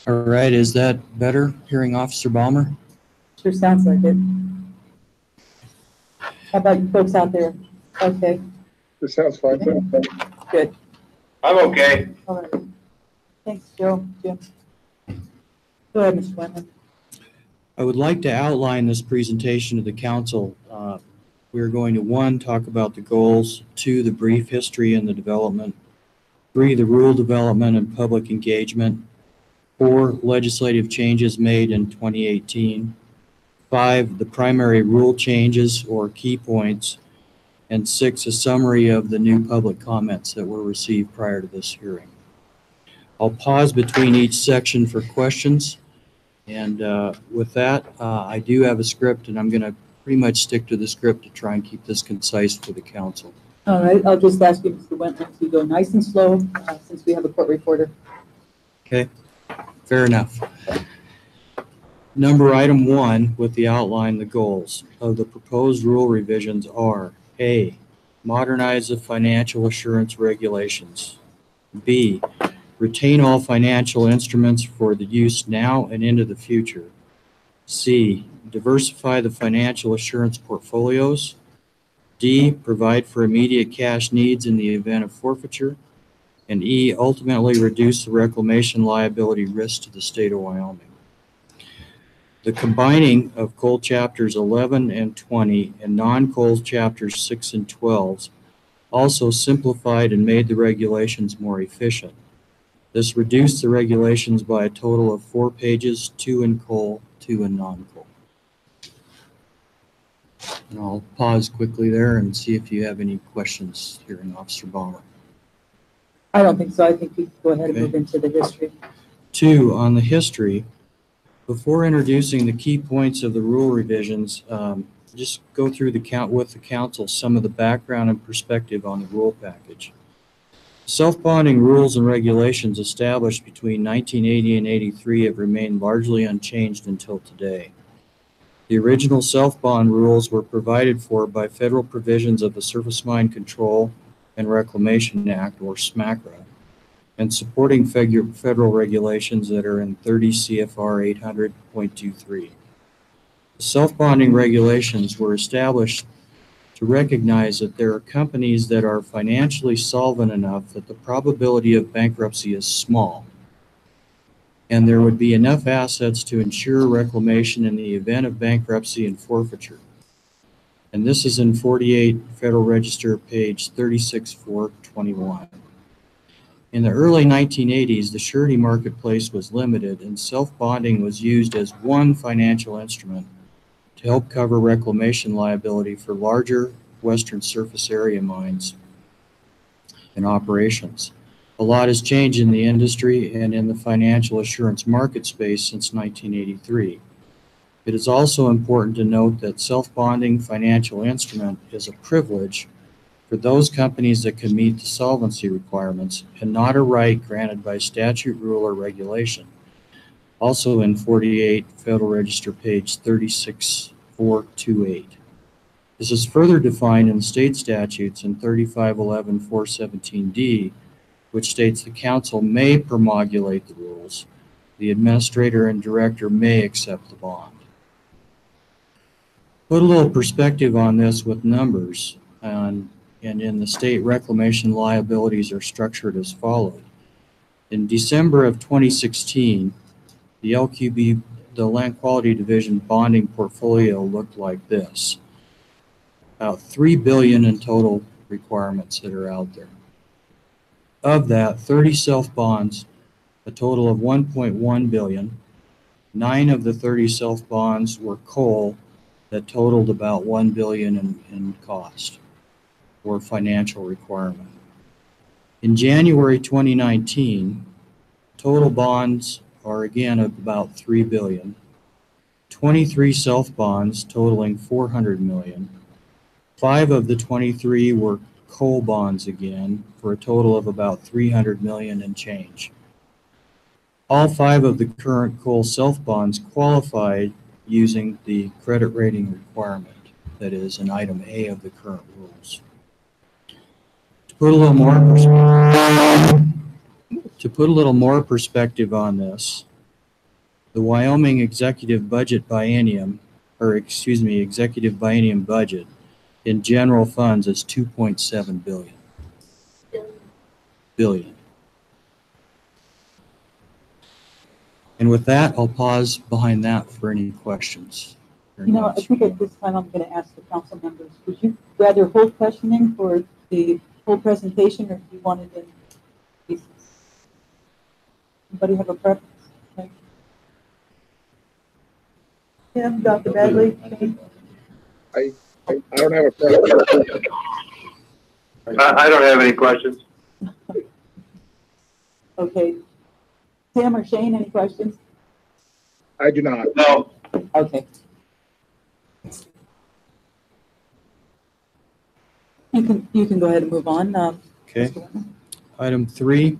All right, is that better, Hearing Officer Balmer? Sure sounds like it. How about you folks out there? Okay, This sounds fine. good. I'm okay. All right. Thanks, Joe. Jim. Go ahead, Mr. Wentland. I would like to outline this presentation to the council. We're going to, 1, talk about the goals, 2, the brief history and the development, 3, the rule development and public engagement, 4, legislative changes made in 2018, 5, the primary rule changes or key points, and 6, a summary of the new public comments that were received prior to this hearing. I'll pause between each section for questions. And with that, I do have a script, and I'm going to pretty much stick to the script to try and keep this concise for the council. All right, I'll just ask you, Mr. Wentland, to go nice and slow since we have a court reporter. Okay, fair enough. Item 1 with the outline, the goals of the proposed rule revisions are: A, Modernize the financial assurance regulations. B, retain all financial instruments for the use now and into the future. C, diversify the financial assurance portfolios. D, provide for immediate cash needs in the event of forfeiture. And E, ultimately reduce the reclamation liability risk to the state of Wyoming. The combining of coal chapters 11 and 20 and non-coal chapters 6 and 12 also simplified and made the regulations more efficient. This reduced the regulations by a total of 4 pages, 2 in coal, 2 in non-coal. And I'll pause quickly there and see if you have any questions here in Officer Balmer. I don't think so. I think we can go ahead and move into the history. 2, on the history, before introducing the key points of the rule revisions, just go through with the council some of the background and perspective on the rule package. Self-bonding rules and regulations established between 1980 and 83 have remained largely unchanged until today. The original self-bond rules were provided for by federal provisions of the Surface Mine Control and Reclamation Act, or SMACRA, and supporting federal regulations that are in 30 CFR 800.23. The self-bonding regulations were established to recognize that there are companies that are financially solvent enough that the probability of bankruptcy is small, and there would be enough assets to ensure reclamation in the event of bankruptcy and forfeiture. And this is in 48 Federal Register, page 36421. In the early 1980s, the surety marketplace was limited, and self-bonding was used as one financial instrument to help cover reclamation liability for larger western surface area mines and operations. A lot has changed in the industry and in the financial assurance market space since 1983. It is also important to note that self-bonding financial instrument is a privilege for those companies that can meet the solvency requirements and not a right granted by statute, rule, or regulation. Also in 48 Federal Register, page 36428. This is further defined in state statutes in 3511-417D, which states the council may promulgate the rules. The administrator and director may accept the bond. Put a little perspective on this with numbers, and in the state, reclamation liabilities are structured as follows. In December of 2016, the LQB, the Land Quality Division bonding portfolio looked like this. About $3 billion in total requirements that are out there. Of that, 30 self-bonds, a total of $1.1 billion. 9 of the 30 self-bonds were coal that totaled about $1 billion in cost or financial requirement. In January 2019, total bonds are again about $3 billion. 23 self-bonds totaling $400 million. 5 of the 23 were coal bonds again, for a total of about $300 million and change. All 5 of the current coal self-bonds qualified using the credit rating requirement, that is in item A of the current rules. To put a little more perspective on this, the Wyoming executive biennium budget in general funds is $2.7 billion. And with that, I'll pause behind that for any questions. You know, I think at this time I'm going to ask the council members, would you rather hold questioning for the whole presentation, or do you want it in pieces? Anybody have a preference? Okay. Tim, Dr. Badley? I don't have a preference. I don't have any questions. Okay. Tim or Shane, any questions? I do not. No. Okay. You can go ahead and move on. Okay. Item 3,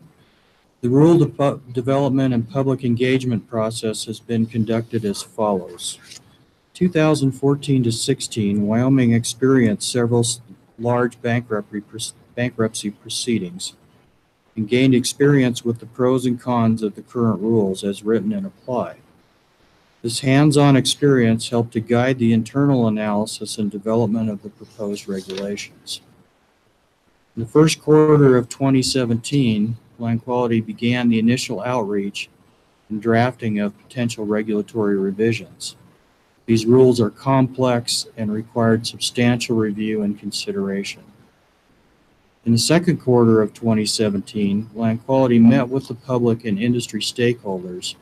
the rule development and public engagement process has been conducted as follows. 2014 to 16, Wyoming experienced several large bankruptcy proceedings and gained experience with the pros and cons of the current rules as written and applied. This hands-on experience helped to guide the internal analysis and development of the proposed regulations. In the first quarter of 2017, Land Quality began the initial outreach and drafting of potential regulatory revisions. These rules are complex and required substantial review and consideration. In the second quarter of 2017, Land Quality met with the public and industry stakeholders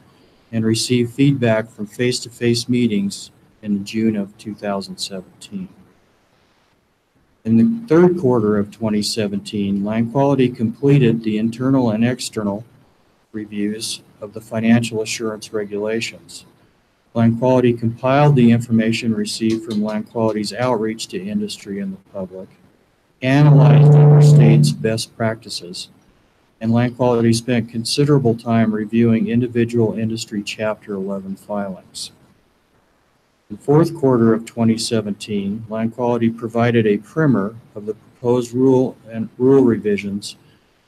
and received feedback from face-to-face meetings in June of 2017. In the third quarter of 2017, Land Quality completed the internal and external reviews of the financial assurance regulations. Land Quality compiled the information received from Land Quality's outreach to industry and the public, analyzed other states' best practices, and Land Quality spent considerable time reviewing individual industry Chapter 11 filings. In the fourth quarter of 2017, Land Quality provided a primer of the proposed rule revisions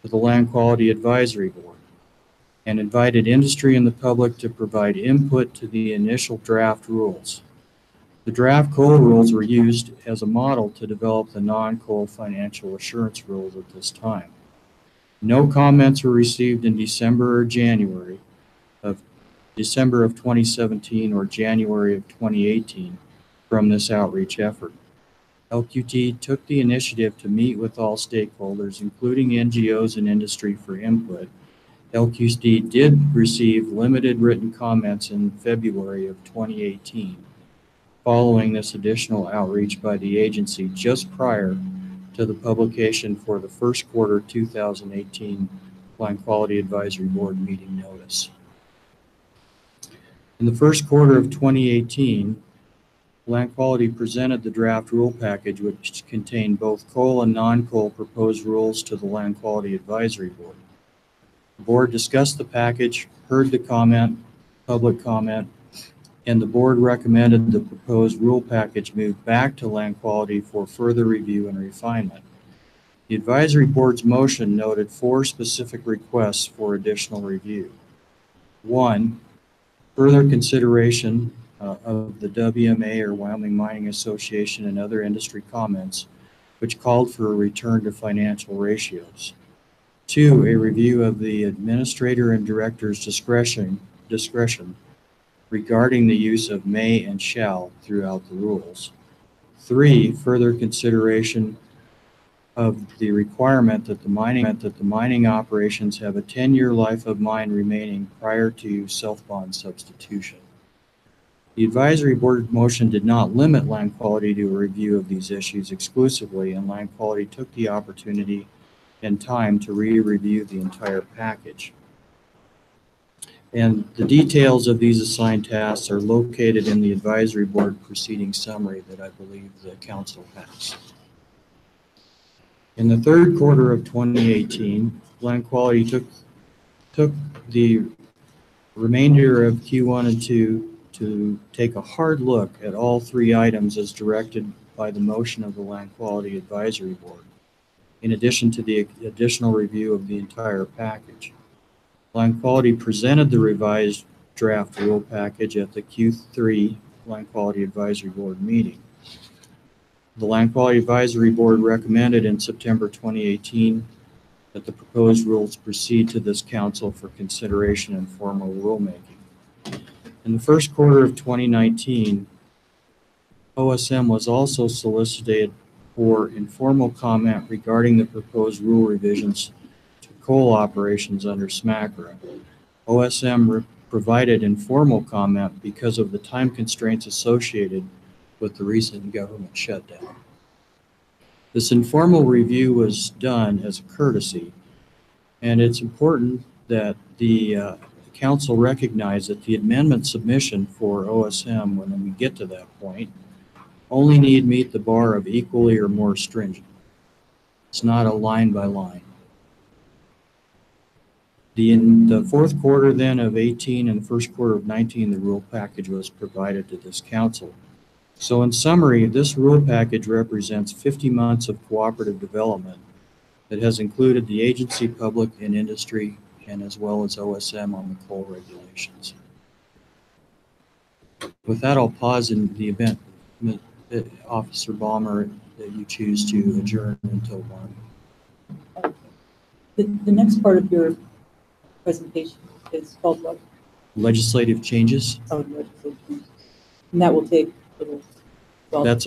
to the Land Quality Advisory Board and invited industry and the public to provide input to the initial draft rules. The draft coal rules were used as a model to develop the non-coal financial assurance rules at this time. No comments were received in December of 2017 or January of 2018 from this outreach effort. LQT took the initiative to meet with all stakeholders, including NGOs and industry, for input. LQT did receive limited written comments in February of 2018, following this additional outreach by the agency just prior to the publication for the first quarter 2018 Land Quality Advisory Board meeting notice. In the first quarter of 2018, Land Quality presented the draft rule package, which contained both coal and non-coal proposed rules, to the Land Quality Advisory Board. The board discussed the package, heard the public comment, and the board recommended the proposed rule package move back to Land Quality for further review and refinement. The advisory board's motion noted 4 specific requests for additional review. 1, further consideration of the WMA or Wyoming Mining Association and other industry comments, which called for a return to financial ratios. 2, a review of the administrator and director's discretion regarding the use of may and shall throughout the rules. 3, further consideration of the requirement that the mining operations have a 10-year life of mine remaining prior to self-bond substitution. The advisory board motion did not limit Land Quality to a review of these issues exclusively, and Land Quality took the opportunity and time to re-review the entire package. And the details of these assigned tasks are located in the advisory board proceeding summary that I believe the council has. In the third quarter of 2018, Land Quality took the remainder of Q1 and 2 to take a hard look at all 3 items as directed by the motion of the Land Quality Advisory Board, in addition to the additional review of the entire package. Land Quality presented the revised draft rule package at the Q3 Land Quality Advisory Board meeting. The Land Quality Advisory Board recommended in September 2018 that the proposed rules proceed to this council for consideration and formal rulemaking. In the first quarter of 2019, OSM was also solicited for informal comment regarding the proposed rule revisions to coal operations under SMACRA. OSM provided informal comment because of the time constraints associated with the recent government shutdown. This informal review was done as a courtesy, and it's important that the council recognize that the amendment submission for OSM, when we get to that point, only need meet the bar of equally or more stringent. It's not a line by line. In the fourth quarter then of 18 and the first quarter of 19, the rule package was provided to this council. So in summary, this rule package represents 50 months of cooperative development that has included the agency, public, and industry, and as well as OSM on the coal regulations. With that, I'll pause in the event, Officer Balmer, that you choose to adjourn until 1. The next part of your presentation is called what? Legislative changes. Oh, legislative changes. And that will take a little. Well, That's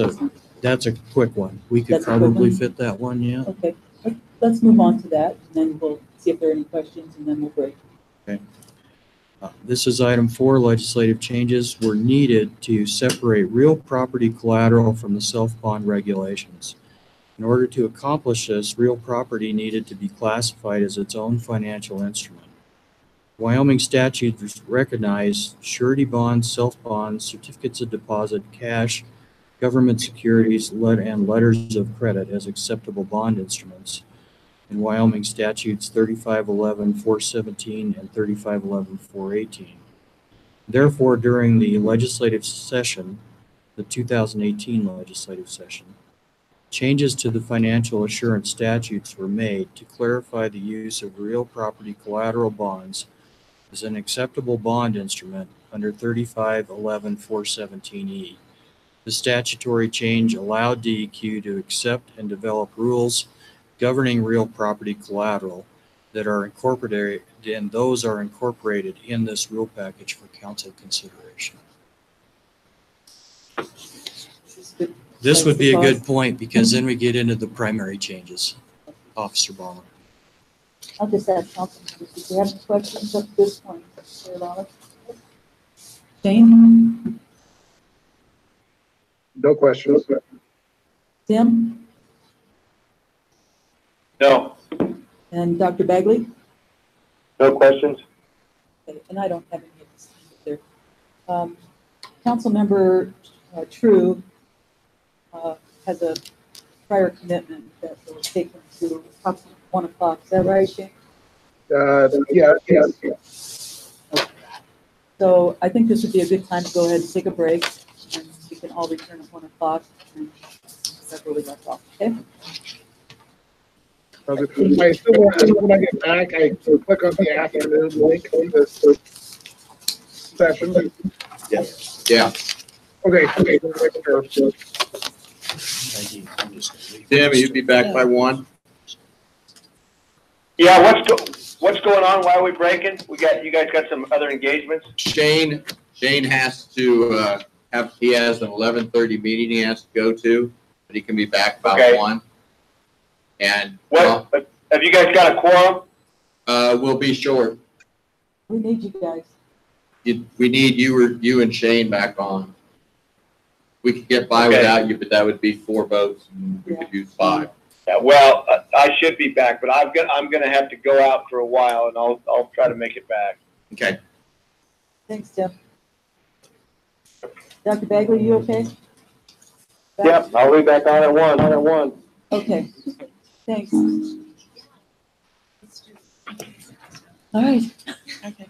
a quick one. We could probably fit that one, yeah. Okay, let's move on to that, and then we'll see if there are any questions, and then we'll break. Okay. This is item 4. Legislative changes were needed to separate real property collateral from the self-bond regulations. In order to accomplish this, real property needed to be classified as its own financial instrument. Wyoming statutes recognize surety bonds, self-bonds, certificates of deposit, cash, government securities, and letters of credit as acceptable bond instruments in Wyoming statutes 3511-417 and 3511-418. Therefore, during the legislative session, the 2018 legislative session, changes to the financial assurance statutes were made to clarify the use of real property collateral bonds as an acceptable bond instrument under 3511-417E. The statutory change allowed DEQ to accept and develop rules governing real property collateral that are incorporated, and those are incorporated in this rule package for council consideration. This would be a good point because then we get into the primary changes. Officer Balmer. I'll just ask council members if you have any questions up to this point. Jane? No questions. Tim? No. And Dr. Bagley? No questions? Okay, and I don't have any of this either. Councilmember True has a prior commitment that will take him to approximately 1 o'clock. Is that right, Shane? Yeah. So I think this would be a good time to go ahead and take a break, and we can all return at 1 o'clock and that's where we left off. Okay. I still want, when I get back, I click on the afternoon link on this session. Yes. Yeah. Okay. Tim, you'd be back by 1? Yeah, what's going on? Why are we breaking? You guys got some other engagements? Shane has to he has an 11:30 meeting he has to go to, but he can be back by 1. And what have you guys got a quorum? We'll be short. We need you guys. We need you and Shane back on. We could get by without you, but that would be 4 votes, and we could use 5. Yeah, well, I should be back, but I'm gonna have to go out for a while, and I'll try to make it back. Okay. Thanks, Tim. Dr. Bagley, you okay? Yep, I'll be back on at 1. Okay. Thanks. All right. Okay.